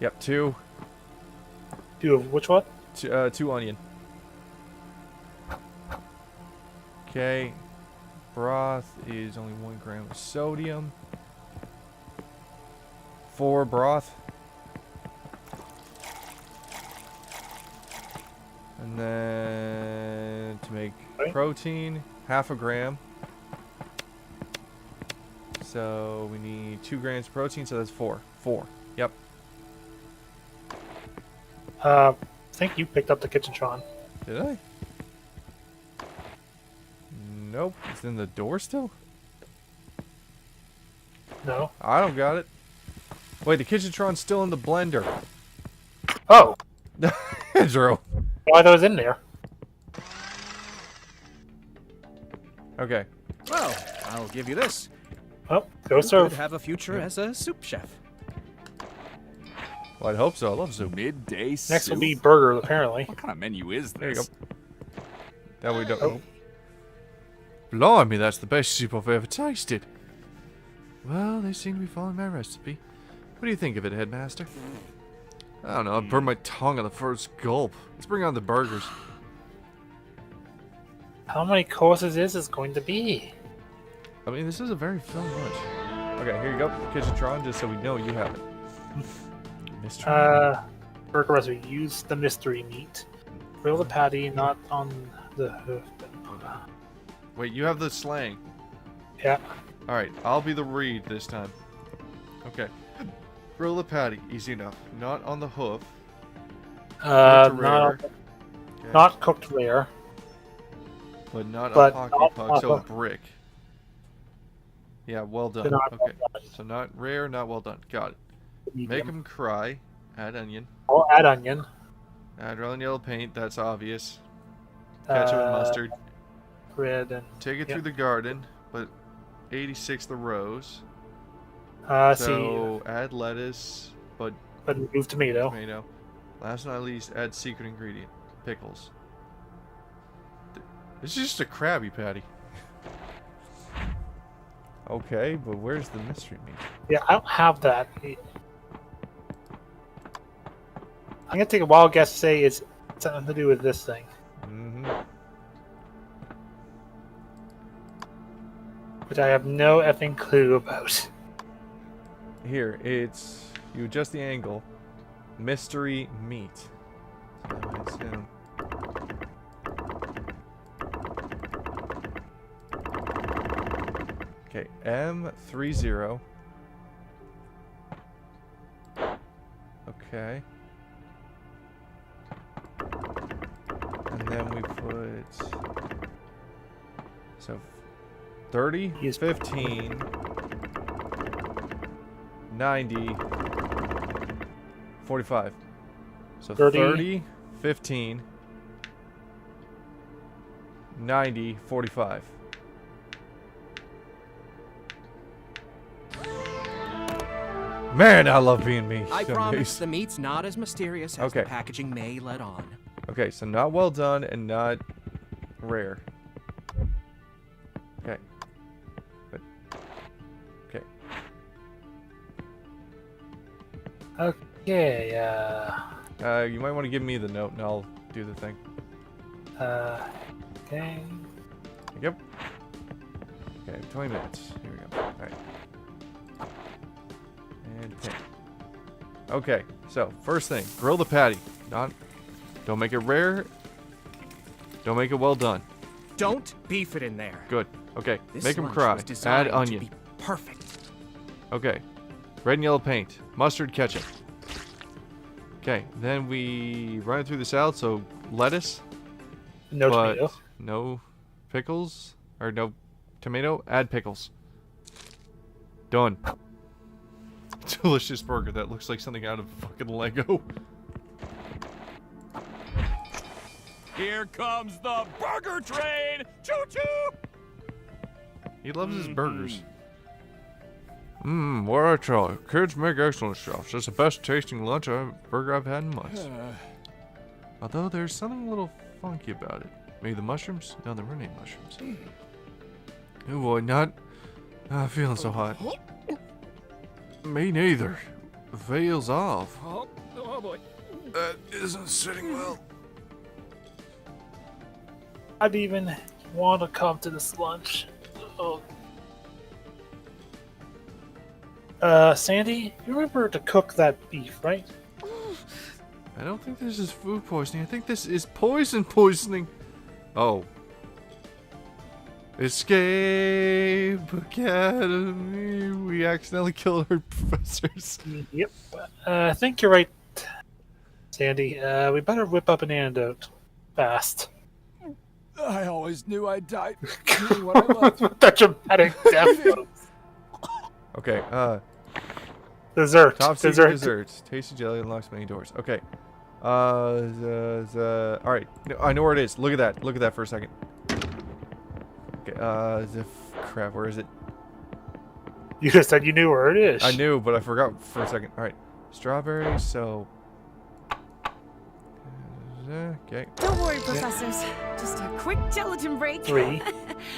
Yep, 2. Do of which one? 2 onion. Okay. Broth is only 1 gram of sodium. 4 broth. And then to make Okay. protein, half a gram. So we need 2 grams of protein, so that's 4. 4. Yep. I think you picked up the kitchentron. Did I? Nope. It's in the door still? No. I don't got it. Wait, the kitchentron's still in the blender. Oh, Drew. why that was in there? Okay. Well, I'll give you this. Oh, go You serve. could have a future as a soup chef. Well, I'd hope so. I love soup. Midday Next soup? will be burger, apparently. What kind of menu is There you this? go. That we don't. Oh. Blimey, that's the best soup I've ever tasted. Well, they seem to be following my recipe. What do you think of it, Headmaster? I don't know. I burned my tongue on the first gulp. Let's bring on the burgers. How many courses is this going to be? I mean, this is a very filling lunch. Okay, here you go, Kitchentron, just so we know you have it. Mystery. Burger recipe. Use the mystery meat. Grill the patty, not on the hoof. Wait, you have the slang. Yeah. Alright, I'll be the reed this time. Okay. Grill the patty, easy enough. Not on the hoof. Not, rare. Okay. not cooked rare. But not but a pocky not puck, so a proper. brick. Yeah, well done. So not Okay. well done. So not rare, not well done. Got it. Make Medium. them cry. Add onion. I'll add onion. Add red and yellow paint, that's obvious. Ketchup and mustard. Red and Take it yep. through the garden, but 86 the rows. see, So add lettuce, but but remove tomato. tomato. Last but not least, add secret ingredient. Pickles. This is just a Krabby Patty. Okay, but where's the mystery meat? Yeah, I don't have that. I'm gonna take a wild guess to say it's something to do with this thing. Mm-hmm. Which I have no effing clue about. Here, it's you adjust the angle. Mystery meat. So it's, okay, M30. Okay. then we put... So, 30, Yes. 15, 90, 45. So 30, 15, 90, 45. Man, I love being me. I Amazing. promise the meat's not as mysterious as Okay. the packaging may let on. Okay, so not well done and not rare. Okay. But, okay. Okay, You might want to give me the note and I'll do the thing. okay. Yep. Okay, 20 minutes. Here we go. Alright. And pin. Okay, so first thing, grill the patty. Don't make it rare. Don't make it well done. Don't beef it in there. Good. Okay, This make them lunch cry. was designed Add onion. To be perfect. Okay. Red and yellow paint. Mustard, ketchup. Okay, then we run it through the salad, so lettuce, No but tomato. no pickles, or no tomato, add pickles. Done. Delicious burger that looks like something out of fucking Lego. Here comes the burger train! Choo-choo! He loves his burgers. What I tell you, kids make excellent stuff. It's the best tasting burger I've had in months. Although there's something a little funky about it. Maybe the mushrooms? No, there weren't any mushrooms. Oh boy, not feeling so hot. Me neither. Veils off. Oh boy. That isn't sitting well. I'd even want to come to this lunch. Oh. Sandy, you remember to cook that beef, right? I don't think this is food poisoning. I think this is poisoning. Oh. Escape Academy. We accidentally killed our professors. Yep. I think you're right, Sandy. We better whip up an antidote. Fast. I always knew I'd die. Doing what I love. That dramatic death. Okay, Dessert. top secret desserts. Tasty jelly unlocks many doors. Okay. Alright. I know where it is. Look at that. Look at that for a second. Okay, crap, where is it? You just said you knew where it is. I knew, but I forgot for a second. Alright. Strawberries, so... Okay. Don't worry, professors. Just a quick gelatin break. 3.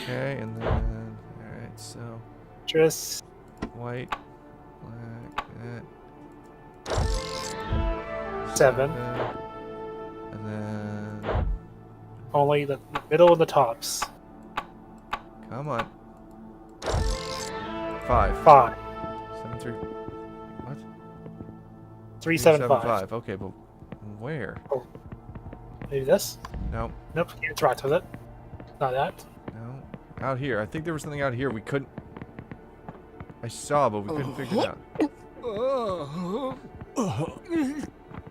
Okay, and then... Alright, so... Just White, black, 7. and then... Only the middle and the tops. Come on. 5. 5. 7, 3... What? 3, 7, 5. 5. Okay, but where? Maybe this? No, Nope, can't interact with it. Not that. no. Out here. I think there was something out here we couldn't... I saw, but we couldn't figure it out.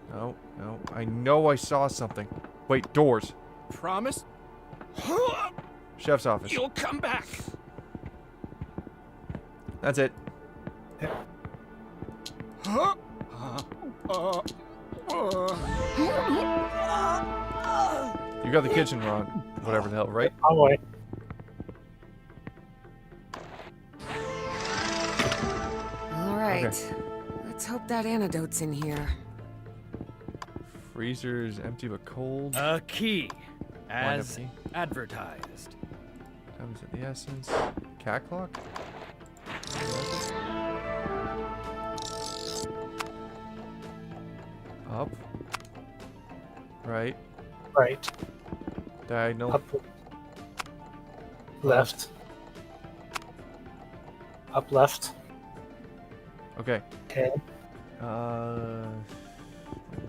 No, no. I know I saw something. Wait, doors. Promise Chef's office. you'll come back. That's it. You got the kitchen wrong. Whatever the hell, right? Wrong way. All right. Let's hope that antidote's in here. Freezer's empty but cold. A key, Wind up as key. advertised. Comes at the essence. Cat clock? Up. Right. Right. Diagonal. Up. Left. Up left. Okay. Okay.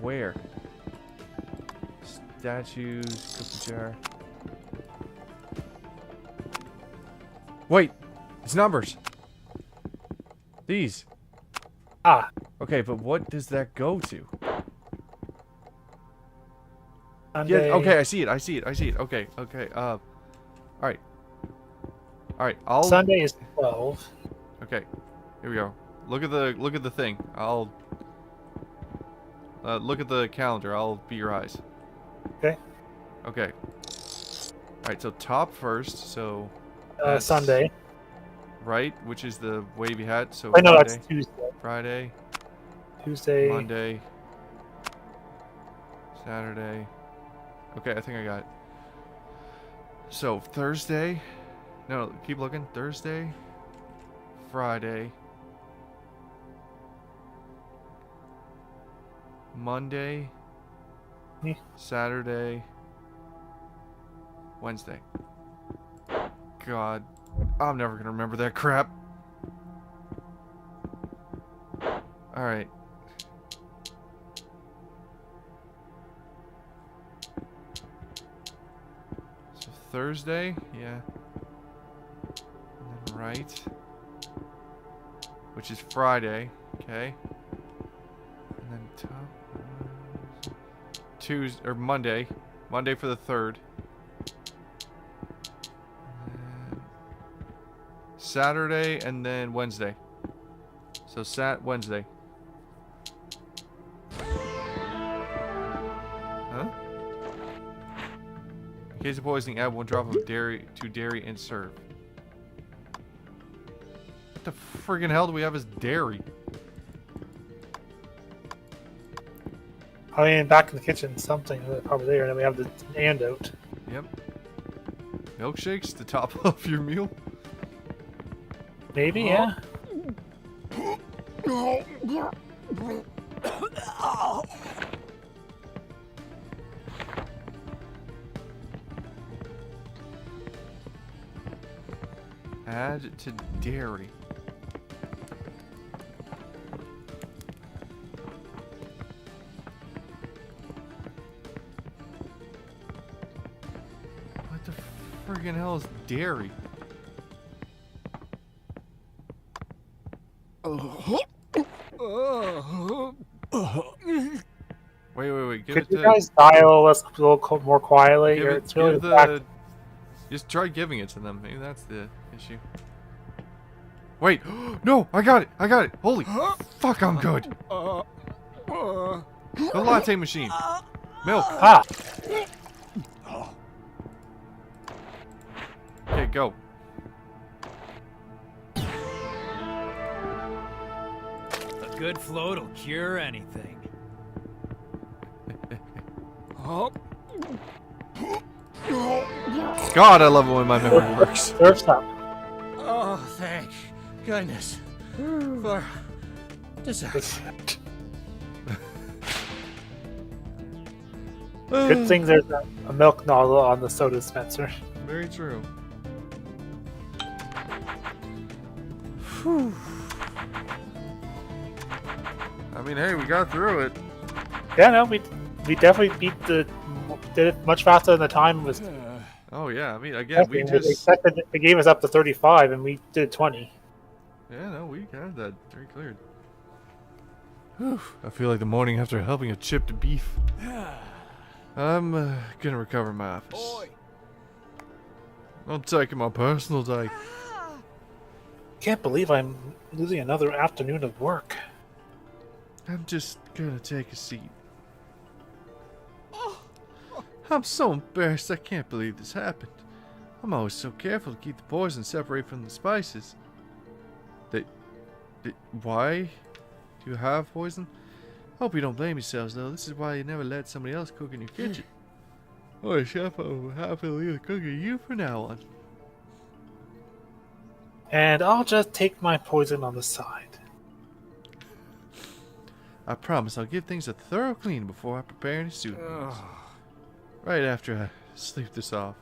Where? Statues, cookie jar. Wait! It's numbers! These. Ah. Okay, but what does that go to? Sunday. okay, I see it. Okay. Alright. I'll Sunday is 12. Okay. Here we go. Look at the thing. I'll look at the calendar. I'll be your eyes. Okay. Okay. Alright, so top first, so that's Sunday. right, which is the wavy hat, so Wait, no, Friday, that's Tuesday. Friday, Tuesday. Monday, Saturday. Okay, I think I got it. So Thursday. No, keep looking. Thursday, Friday, Monday, Yeah. Saturday, Wednesday. God, I'm never gonna remember that crap. Alright. So Thursday, yeah. And then right. Which is Friday, okay. And then top Tuesday or Monday. Monday for the 3rd. And then Saturday and then Wednesday. So Wednesday. Huh? In case of poisoning, add 1 drop of dairy to dairy and serve. What the friggin' hell do we have as dairy? I mean, back in the kitchen, something probably there, and then we have the antidote. Yep. Milkshakes to top off your meal? Maybe, yeah. Add to dairy. What the friggin' hell is dairy? Wait. Give Could it you to. guys dial us a little more quietly? Give Or it, it's really give the fact. the. Just try giving it to them. Maybe that's the issue. Wait, no, I got it. Holy fuck, I'm good. The latte machine. Milk. Ah! Okay, go. A good float'll cure anything. God, I love it when my memory works. Surf's up. Oh, thank goodness. For dessert. Good thing there's a milk nozzle on the soda dispenser. Very true. I mean, hey, we got through it. Yeah, no, we definitely did it much faster than the time was. Oh yeah, I mean, again, we just. They gave us up to 35, and we did 20. Yeah, no, we got that very cleared. Whew, I feel like the morning after helping a chipped beef. I'm gonna recover my office. Boy. I'm taking my personal day. Can't believe I'm losing another afternoon of work. I'm just gonna take a seat. I'm so embarrassed. I can't believe this happened. I'm always so careful to keep the poison separate from the spices. Why do you have poison? Hope you don't blame yourselves, though. This is why you never let somebody else cook in your kitchen. Oh, chef, I'll happily leave the cooking to you from now on. And I'll just take my poison on the side. I promise I'll give things a thorough clean before I prepare any soup. Right after I sleep this off.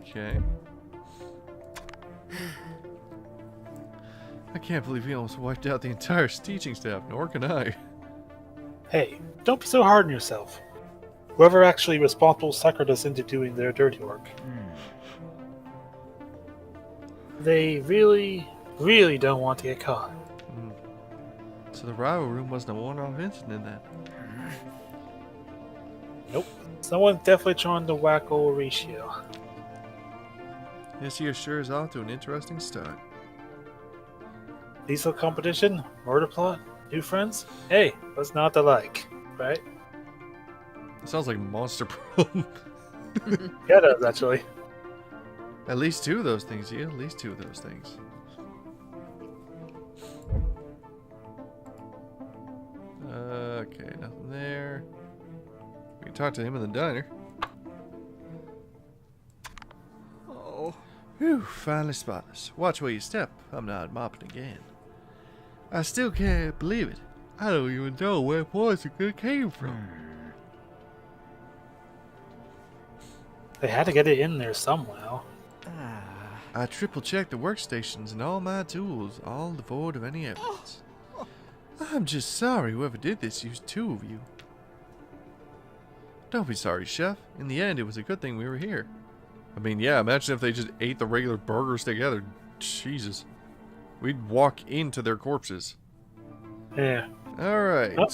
Okay. I can't believe he almost wiped out the entire teaching staff, nor can I. Hey, don't be so hard on yourself. Whoever actually responsible suckered us into doing their dirty work. They really really don't want to get caught. So the rival room wasn't a one-off incident then. Nope. Someone's definitely trying to whack old Ratio. This year sure is off to an interesting start. Diesel competition? Murder plot? New friends? Hey, what's not to like, right? It sounds like Monster Problem. Yeah, it does, actually. At least two of those things, yeah. At least two of those things. Okay, nothing there. We can talk to him in the diner. Oh. Whew, finally spotless. Watch where you step. I'm not mopping again. I still can't believe it. I don't even know where poison came from. They had to get it in there somehow. I triple-checked the workstations and all my tools, all devoid of any evidence. I'm just sorry whoever did this used two of you. Don't be sorry, Chef. In the end, it was a good thing we were here. I mean, yeah, imagine if they just ate the regular burgers together. Jesus. We'd walk into their corpses. Yeah. Alright. Oh.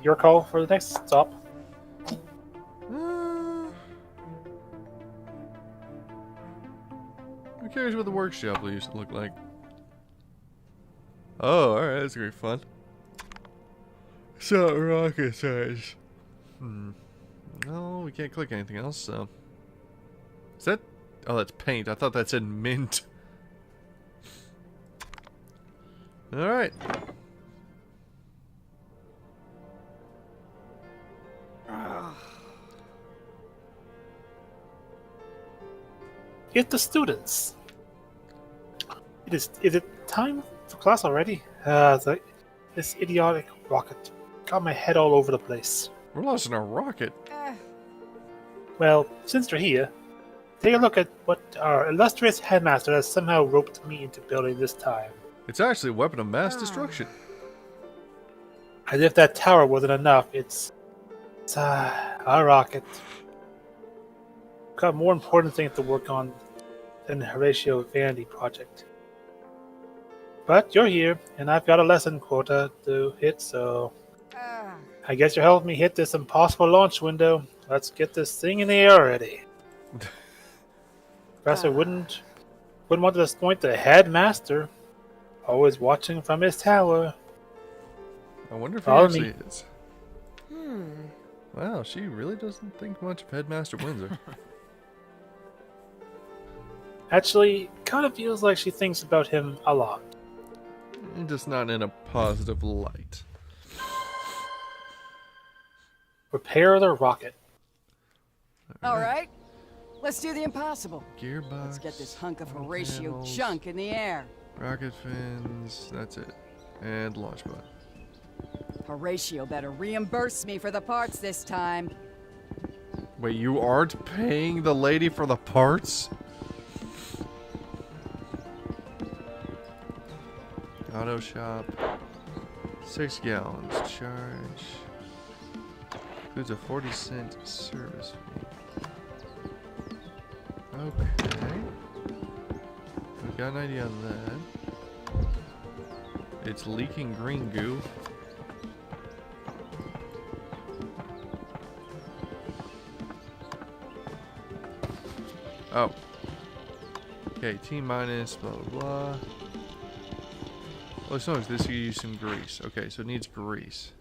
Your call for the next stop. Who cares what the workshop used to look like? Oh, alright, that's gonna be fun. So, rocket size. No, we can't click anything else, so. Is that? Oh, that's paint. I thought that said mint. Alright. Get the students. Is it time for class already? This idiotic rocket got my head all over the place. We're launching a rocket. Well, since they're here, take a look at what our illustrious headmaster has somehow roped me into building this time. It's actually a weapon of mass destruction. As if that tower wasn't enough, it's a rocket. Got more important things to work on than the Horatio Vanity project. But you're here, and I've got a lesson quota to hit, so I guess you're helping me hit this impossible launch window. Let's get this thing in the air already. Professor wouldn't want to disappoint the headmaster, always watching from his tower. I wonder if he Follow actually me. is. Wow, she really doesn't think much of Headmaster Windsor. Actually, kind of feels like she thinks about him a lot. Just not in a positive light. Repair the rocket. All right, let's do the impossible. Gearbox. Let's get this hunk of Horatio panels, junk in the air. Rocket fins. That's it. And launch button. Horatio better reimburse me for the parts this time. Wait, you aren't paying the lady for the parts? Auto shop. 6 gallons. Charge. Includes a 40-cent service fee. Okay. We got an idea on that. It's leaking green goo. Oh. Okay, T minus, blah, blah, blah. Oh, as long as this, you use some grease. Okay, so it needs grease.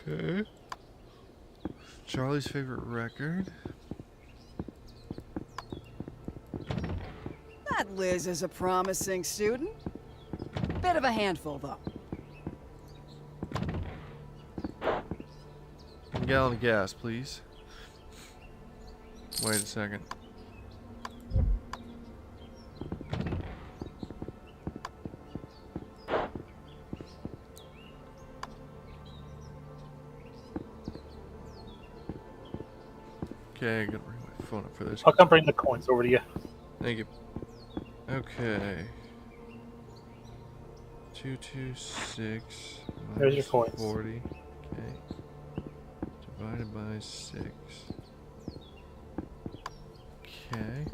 Okay. Charlie's favorite record. That Liz is a promising student. Bit of a handful, though. 1 gallon of gas, please. Wait a second. Okay, I gotta bring my phone up for this. I'll come bring the coins over to you. Thank you. Okay. 226 There's your minus coins. 40. Okay. divided by 6. Okay.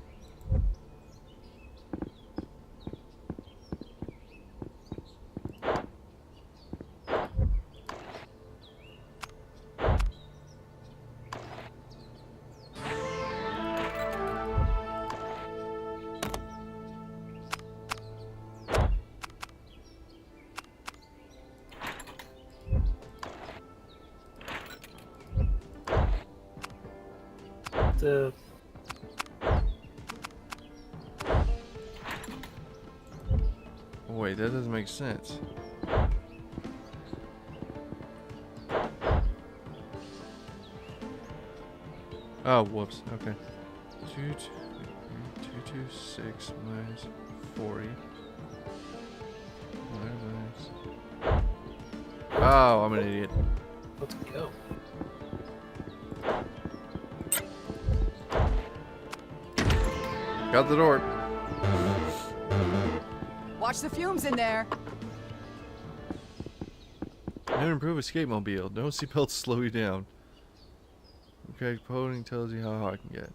The Wait, that doesn't make sense. Oh, whoops. Okay. 226 minus 40. Minus. Oh, I'm an idiot. let's go. Got the door. Watch the fumes in there. New improved escape mobile. No seatbelts slow you down. Okay, coding tells you how high I can get.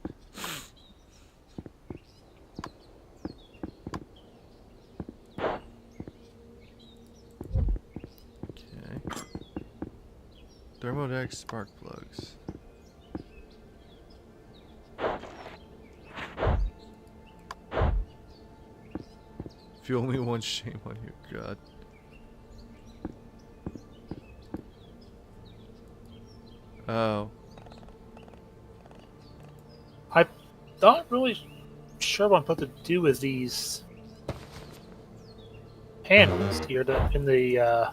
Okay. Thermodex spark plugs. Fuel me one, shame on you, God. Oh. I'm not really sure what I'm supposed to do with these handles here in the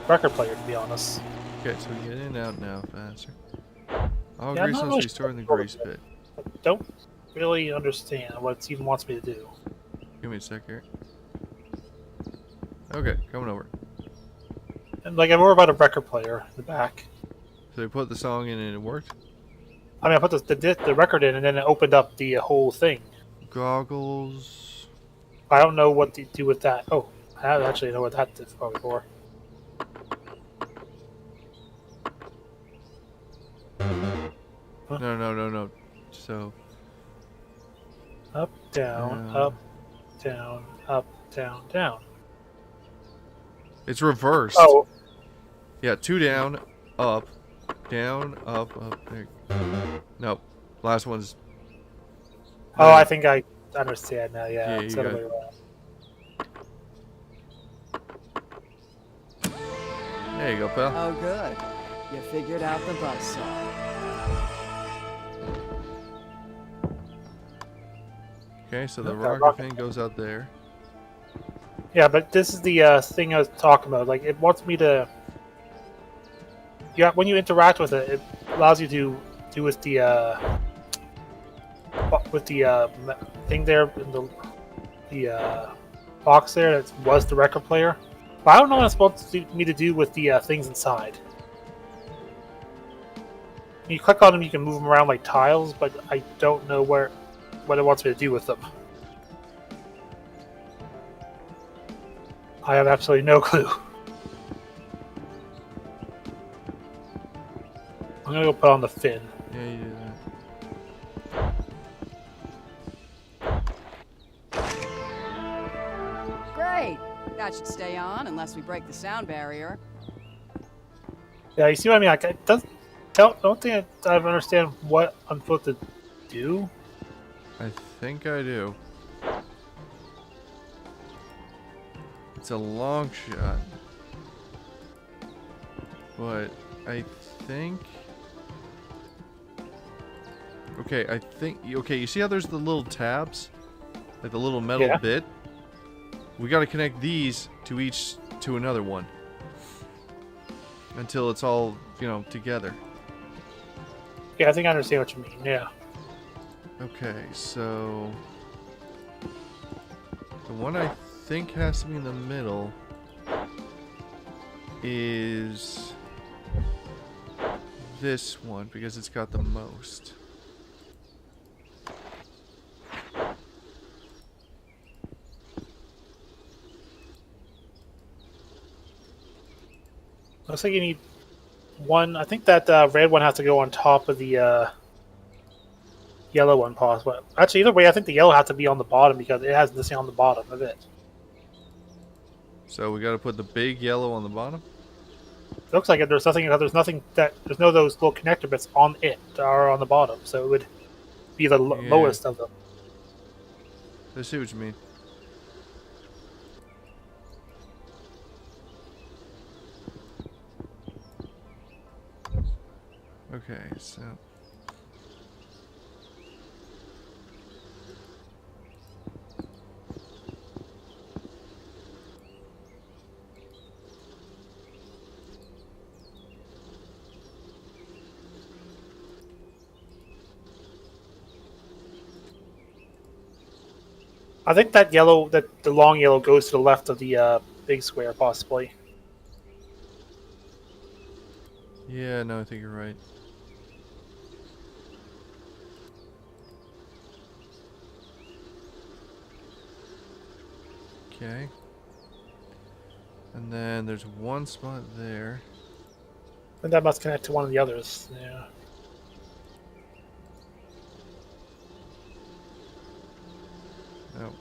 record player, to be honest. Okay, so get in and out now faster. All Yeah, I'm grease not must really be stored in the sure grease pit. I don't really understand what it even wants me to do. Give me a sec here. Okay, coming over. And like, I'm more about a record player in the back. So you put the song in and it worked? I mean, I put the record in, and then it opened up the whole thing. Goggles. I don't know what to do with that. Oh, I don't actually know what that is probably for. Huh? No. So. Up, down, up, down, up, down, down. It's reversed. Oh, Yeah, 2 down, up, up. There. Nope. Last one's. oh, I think I understand now. Yeah, Yeah, it's you the other got way around. There you go, pal. Oh, good. You figured out the buzzsaw. Okay, so the Okay, rocket rocket. fan goes out there. Yeah, but this is the thing I was talking about. Like, it wants me to. Yeah, when you interact with it, it allows you to do with the thing there in the box there that was the record player. But I don't know what it's supposed me to do with the things inside. When you click on them, you can move them around like tiles, but I don't know what it wants me to do with them. I have absolutely no clue. I'm gonna go put on the fin. Yeah, you do that. Great. That should stay on unless we break the sound barrier. Yeah, you see what I mean? Like, don't think I understand what I'm supposed to do. I think I do. It's a long shot. But I think... Okay, okay, you see how there's the little tabs? Like the little metal bit? We gotta connect these to another one. Until it's all, together. Yeah, I think I understand what you mean, yeah. Okay, so... The one I think has to be in the middle is this one, because it's got the most. Looks like you need one. I think that red one has to go on top of the yellow one, possibly. Actually, either way, I think the yellow has to be on the bottom because it has this thing on the bottom of it. So we got to put the big yellow on the bottom. Looks like it. There's nothing that there's no those little connector bits on it that are on the bottom, so it would be the Yeah. lowest of them. I see what you mean. Okay, so I think that yellow, that the long yellow, goes to the left of the big square, possibly. yeah, no, I think you're right. Okay. And then there's one spot there. And that must connect to one of the others. Yeah. No.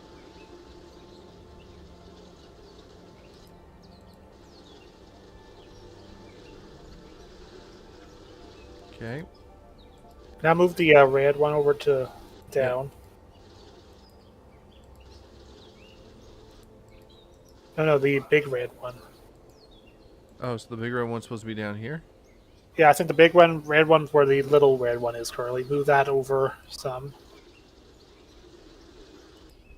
Okay. Now move the red one over to down. No, the big red one. Oh, so the big red one's supposed to be down here? Yeah, I think the big one, red one's where the little red one is currently. Move that over some.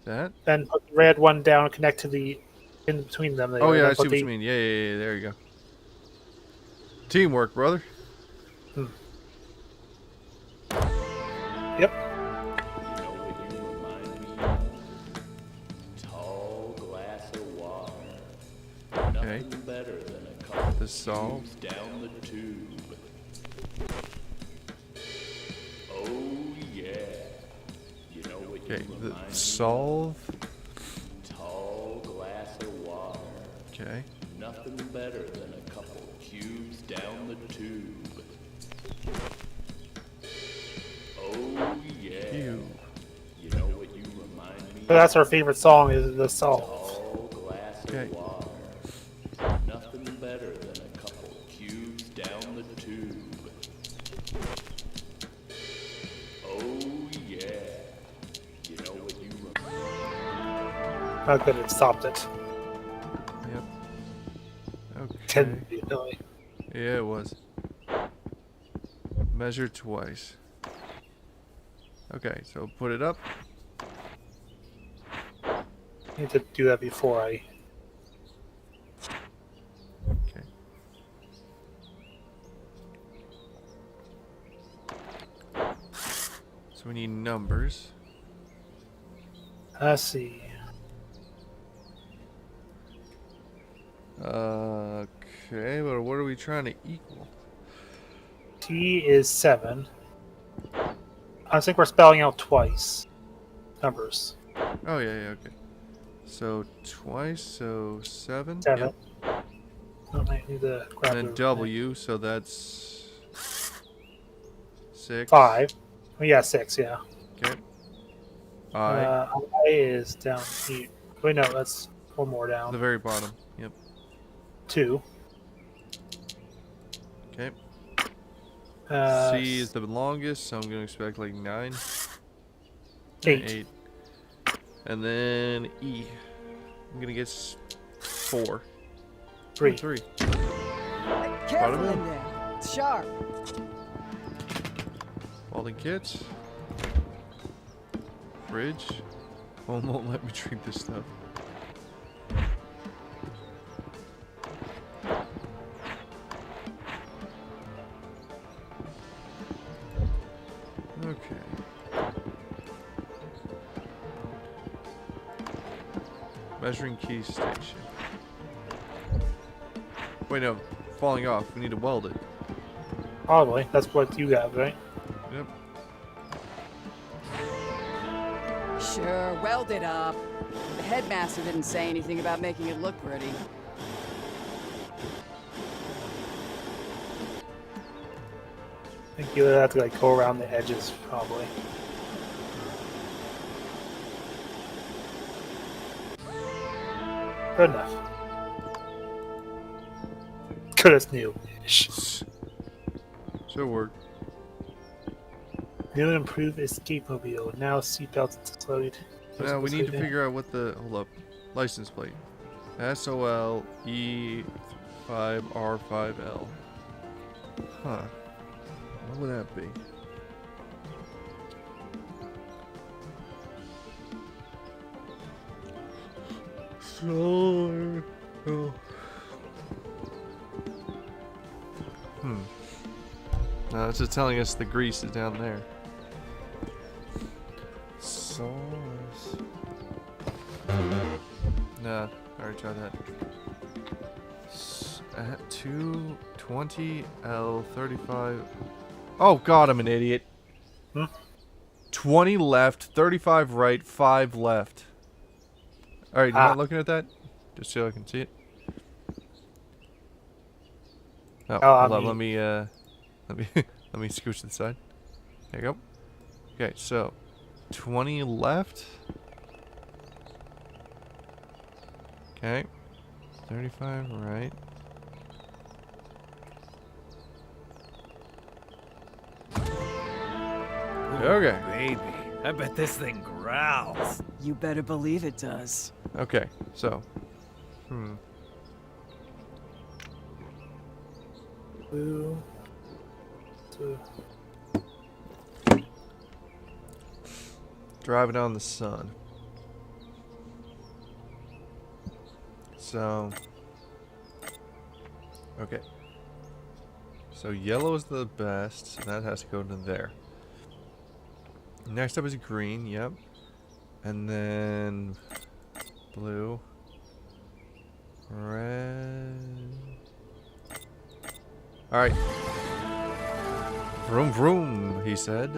That? Then put the red one down and connect to the in between them. There. Oh yeah, Then I see put what you mean. Yeah, there you go. Teamwork, brother. Yep. You know what you remind me of? Tall glass of water. Okay. Nothing better than a couple The solve. tubes down the tube. Oh yeah. You know what Okay, you the remind me solve. of? Tall glass of water. Okay. Nothing better than a couple cubes down the tube. Oh yeah. You. You know what you remind me So that's our favorite song, is the solve. Tall glass Okay. of water. Nothing better than a couple cubes down the tube. Oh yeah. You know what you remind How good it stopped it. Yep. Okay. 10 really. Yeah, it was. Measure twice. Okay, so put it up. I need to do that before I. Okay. So we need numbers. Let's see. Okay, but what are we trying to equal? T is 7. I think we're spelling out twice. Numbers. Oh, yeah, okay. So twice, so 7. 7. Yep. Oh, I need to grab And then the- W, so that's 6. 5. Oh, yeah, 6, yeah. Okay. I. I is down here. Wait, no, that's one more The down. very bottom. Yep. 2. Okay. Uh, C is the longest, so I'm going to expect like 9. 8. 8. And then E. I'm going to get 4. 3. 3. Careful Bada in there. It's sharp. Welding kits. Fridge. Won't let me drink this stuff. Okay. Measuring key station. Wait, no. Falling off. We need to weld it. Probably. That's what you got, right? Yep. Sure, weld it up. The headmaster didn't say anything about making it look pretty. think you'll have to like go around the edges, probably. Good enough. Good as new-ish. Should work. New and improved escape mobile. Now seatbelts deployed. Now we need to figure out what the license plate. SOL E5R5L. Huh. What would that be? Solar. Oh. No, it's just telling us the grease is down there. Source. Nah, I already tried that. At 220L35. Oh god, I'm an idiot. 20 left, 35 right, 5 left. Alright, you're not looking at that? Just so I can see it. Oh, hold on, let me let me scooch to the side. There you go. Okay, so 20 left. Okay. 35 right. Okay. Baby, I bet this thing growls. You better believe it does. Okay, so. Blue. So, Driving on the sun. So. Okay. So yellow is the best, so that has to go to there. Next up is green, yep. And then blue. Red. Alright. Vroom vroom, he said.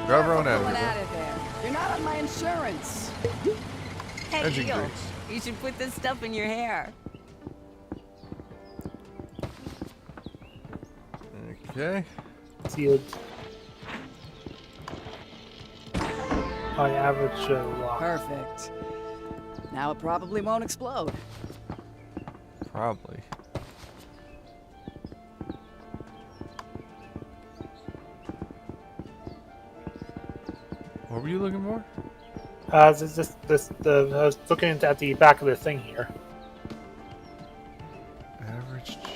Drive around out Pulling of here. out of there. You're not on my insurance. Hey, Engine Eel, grease. you should put this stuff in your hair. Okay. sealed. On average lock. Perfect. Now it probably won't explode. Probably. What were you looking for? I was looking at the back of the thing here. Average Joe.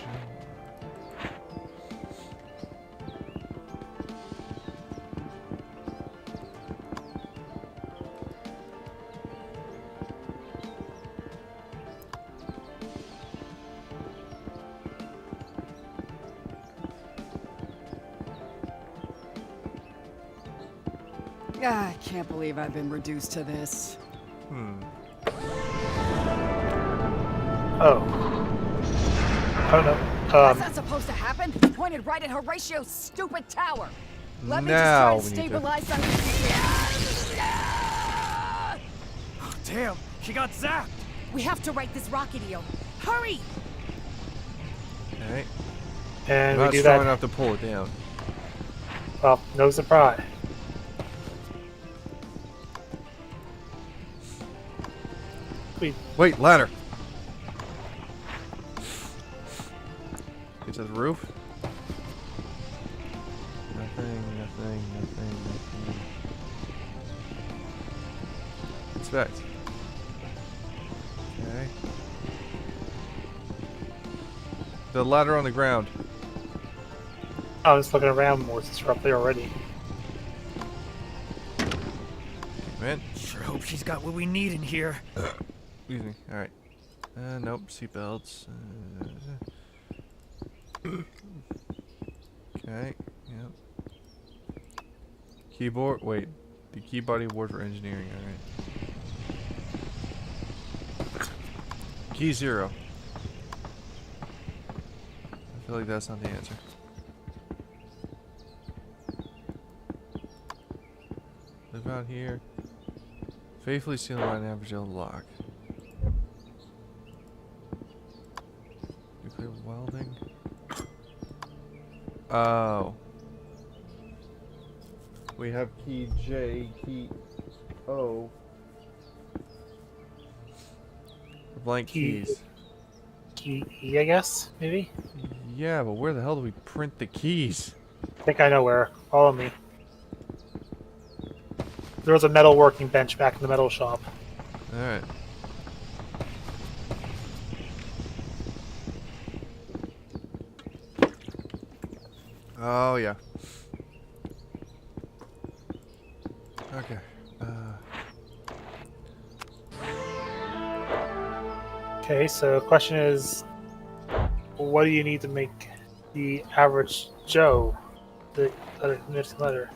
Ah, I can't believe I've been reduced to this. Oh. Oh no. That's not supposed to happen. Pointed right at Horatio's stupid tower. Let me just try Now to we need to- stabilize some. Oh, damn, she got zapped. We have to right this rocket, Eel. Hurry! Okay. And Not we do strong that. enough to pull it down. Well, no surprise. Wait, ladder. Get to the roof. Nothing. Inspect. Okay. The ladder on the ground. I was looking around more since we're up there already. Man. Sure hope she's got what we need in here. Excuse me. Alright. Nope. Seatbelts. Okay. Yep. Keyboard. Wait. The key body award for engineering. Alright. Key 0. I feel like that's not the answer. Live out here. Faithfully seal by an average lock. Nuclear welding. Oh. We have key J, key O. Blank Key. keys. Key E, I guess, maybe? Yeah, but where the hell do we print the keys? I think I know where. Follow me. There was a metal working bench back in the metal shop. Alright. Oh, yeah. Okay. Okay, so the question is, what do you need to make the average Joe the missing letter?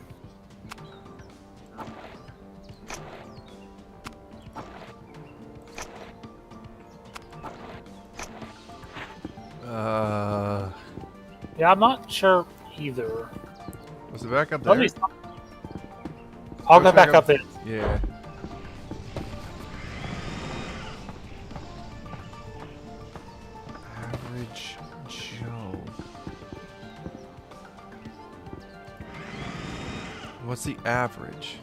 Yeah, I'm not sure either. Was it back up Let there? me- I'll go What's back up there. Yeah. Average Joe. What's the average?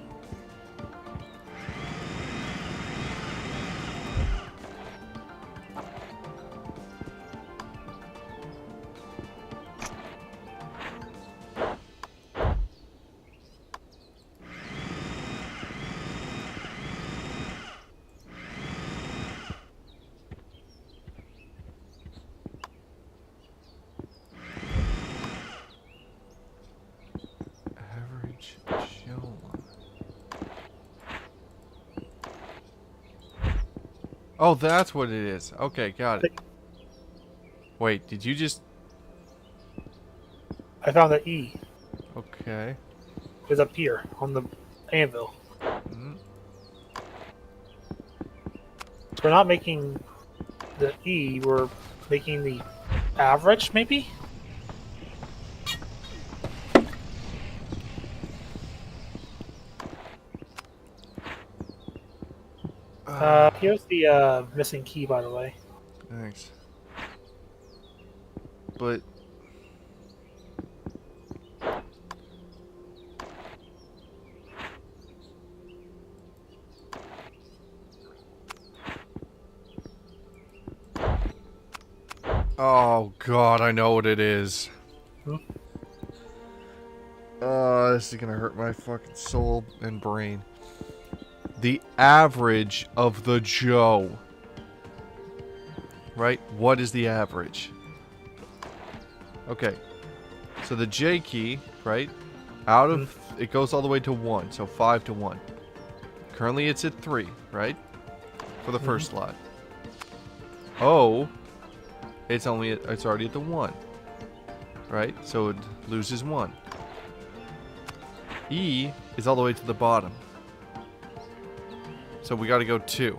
Average Joe. Oh, that's what it is. Okay, got it. Wait, did you just... I found the E. Okay. It's up here on the anvil. Mm. So we're not making the E, we're making the average, maybe? Here's the missing key, by the way. Thanks. But... Oh, God, I know what it is. Hmm? This is gonna hurt my fucking soul and brain. The average of the Joe. Right? What is the average? Okay. So the J key, right? Out of... It goes all the way to 1, so 5 to 1. Currently it's at 3, right? For the first slot. O... It's already at the 1. Right? So it loses 1. E is all the way to the bottom. So we gotta go 2.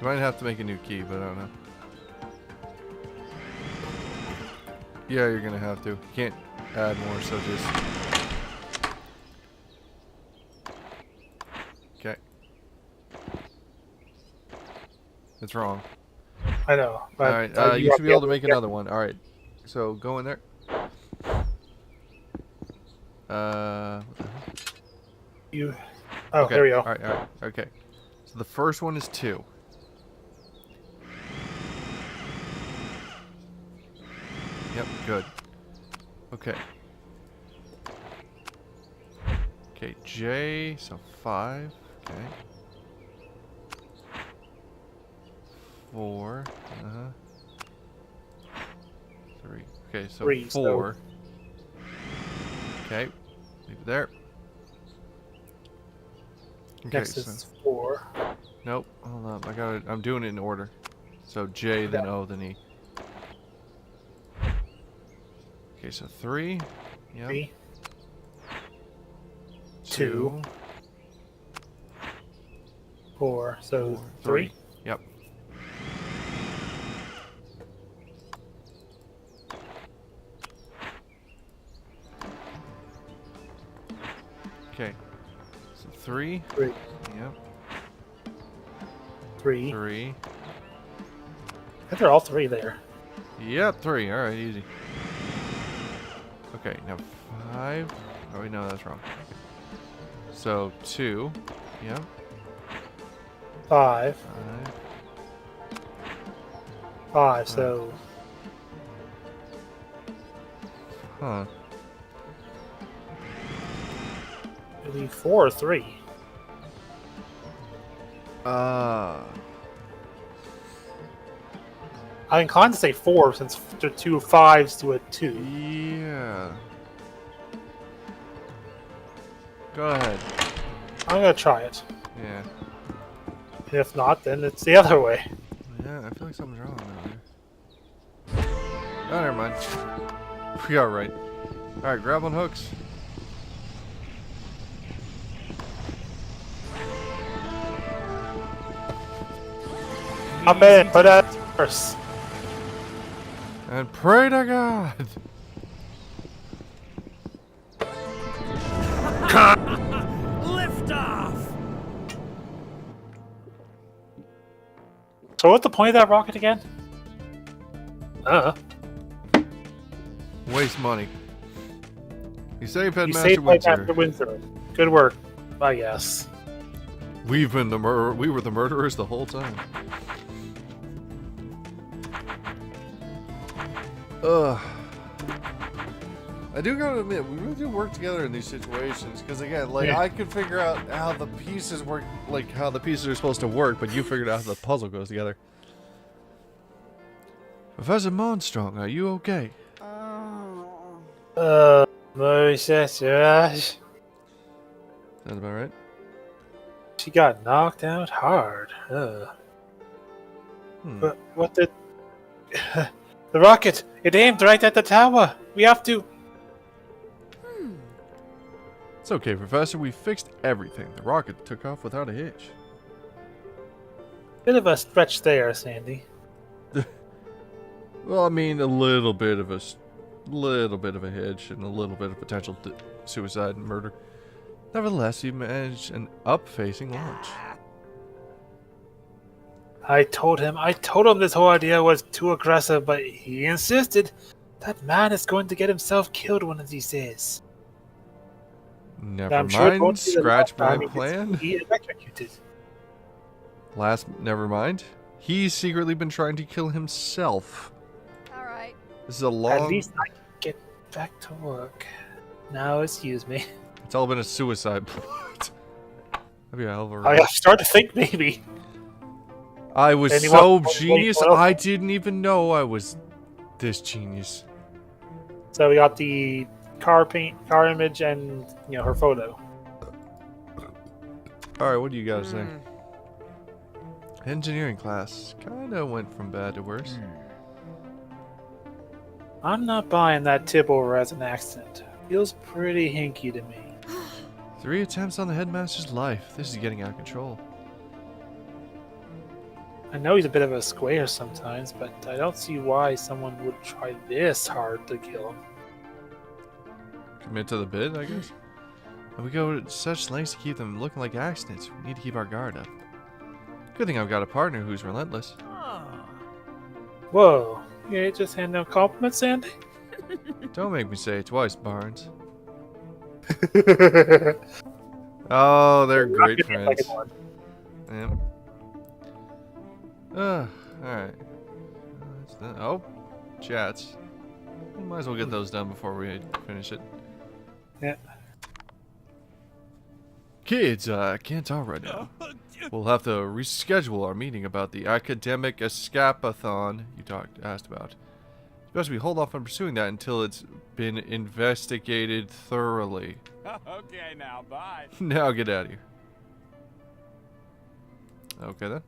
You might have to make a new key, but I don't know. Yeah, you're gonna have to. You can't add more, so just... Okay. It's wrong. I know. But, Alright, you should be able to make another one. Alright. So, go in there. What the hell? You. Oh, Okay. there we go. Alright. Okay. So, the first one is 2. Yep, good. Okay. Okay, J, so 5. Okay. 4. 3. Okay, so 3, 4. Okay, leave it there. Okay, Next so is 4. nope. Hold on, I'm doing it in order. So J, then O, then E. Okay, so 3. Yep. 3. 2. 4. So 4, 3. Yep. Okay. So 3. 3. Yep. 3. 3. I think they're all 3 there. Yep, 3. Alright, easy. Okay, now 5. Oh, wait, no, that's wrong. So, 2. Yep. 5. 5. 5, so... Huh. Maybe 4 or 3. I'm inclined to say 4 since there are 2 5s to a 2. Yeah. Go ahead. I'm gonna try it. Yeah. And if not, then it's the other way. Yeah, I feel like something's wrong there. Oh, never mind. We are right. Alright, grab on hooks. Hop in, put that first. And pray to God. Lift off! So what's the point of that rocket again? Waste money. You saved You Headmaster saved Windsor. Headmaster Windsor. Good work, I guess. We were the murderers the whole time. Ugh. I do gotta admit, we really do work together in these situations. Because again, like, I could figure out how the pieces work, like how the pieces are supposed to work, but you figured out how the puzzle goes together. Professor Monstrong, are you okay? Moses, Rush. Sounds about right. She got knocked out hard. But what did... The rocket! It aimed right at the tower! We have to... It's okay, Professor. We fixed everything. The rocket took off without a hitch. Bit of a stretch there, Sandy. Well, I mean, a little bit of a hitch and a little bit of potential suicide and murder. Nevertheless, you managed an up-facing launch. I told him this whole idea was too aggressive, but he insisted. That man is going to get himself killed one of these days. Never mind. Scratch my plan. He electrocuted. Never mind. He's secretly been trying to kill himself. All right. This is a long... At least I can get back to work. Now, excuse me. It's all been a suicide plot. That'd be a hell of a... I start to think maybe. I was so genius, I didn't even know I was this genius. So we got the car image, and her photo. All right, what do you guys think? Engineering class kind of went from bad to worse. I'm not buying that tip over as an accident. Feels pretty hinky to me. 3 attempts on the headmaster's life. This is getting out of control. I know he's a bit of a square sometimes, but I don't see why someone would try this hard to kill him. Commit to the bid, I guess. And we go to such lengths to keep them looking like accidents. We need to keep our guard up. Good thing I've got a partner who's relentless. Whoa, you ain't just handing out compliments, Sandy? Don't make me say it twice, Barnes. Oh, they're great friends. Yep. Alright. Oh, chats. We might as well get those done before we finish it. Yeah. Kids, I can't talk right now. We'll have to reschedule our meeting about the academic escapathon you asked about. It's best we hold off on pursuing that until it's been investigated thoroughly. Okay, now, bye. Now get out of here. Okay, then.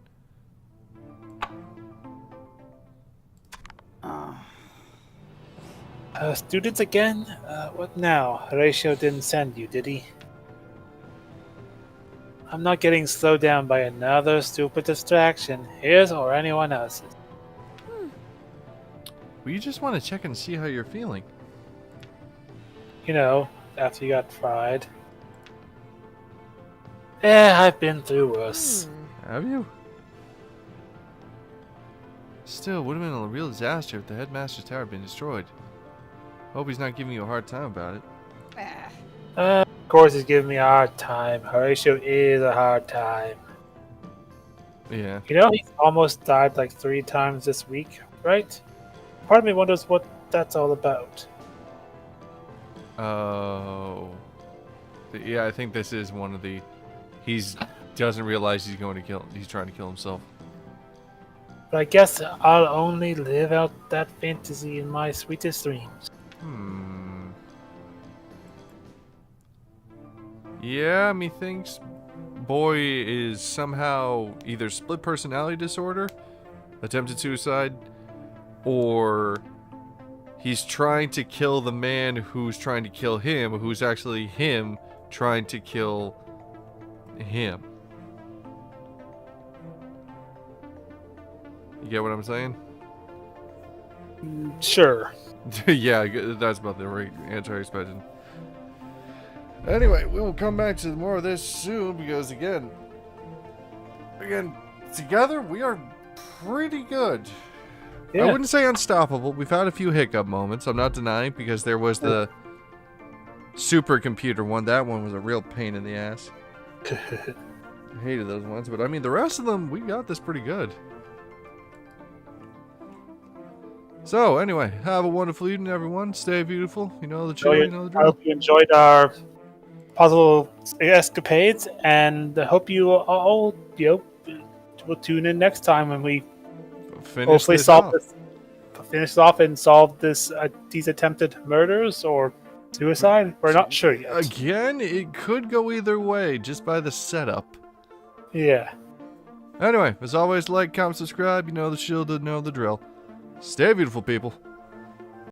Students again? What now? Horatio didn't send you, did he? I'm not getting slowed down by another stupid distraction, his or anyone else's. Well, you just want to check and see how you're feeling. You know, after you got fried. I've been through worse. Have you? Still, would have been a real disaster if the headmaster's tower had been destroyed. Hope he's not giving you a hard time about it. Of course he's giving me a hard time. Horatio is a hard time. Yeah. You know, he's almost died like 3 times this week, right? Part of me wonders what that's all about. Oh. Yeah, I think this is one of the... He's doesn't realize he's trying to kill himself. But I guess I'll only live out that fantasy in my sweetest dreams. Yeah, methinks boy is somehow either split personality disorder, attempted suicide, or he's trying to kill the man who's trying to kill him, who's actually him trying to kill him. You get what I'm saying? Sure. Yeah, that's about the right answer I expected. Anyway, we will come back to more of this soon because again, together we are pretty good. Yeah. I wouldn't say unstoppable. We've had a few hiccup moments. I'm not denying because there was the supercomputer one. That one was a real pain in the ass. I hated those ones, but I mean the rest of them, we got this pretty good. So anyway, have a wonderful evening, everyone. Stay beautiful. You know the drill. You know the I drill. hope you enjoyed our puzzle escapades, and I hope you all will tune in next time when we hopefully finish off and solve these attempted murders or suicide. We're not sure yet. Again, it could go either way just by the setup. Yeah. Anyway, as always, like, comment, subscribe. You know the shield, know the drill. Stay beautiful, people.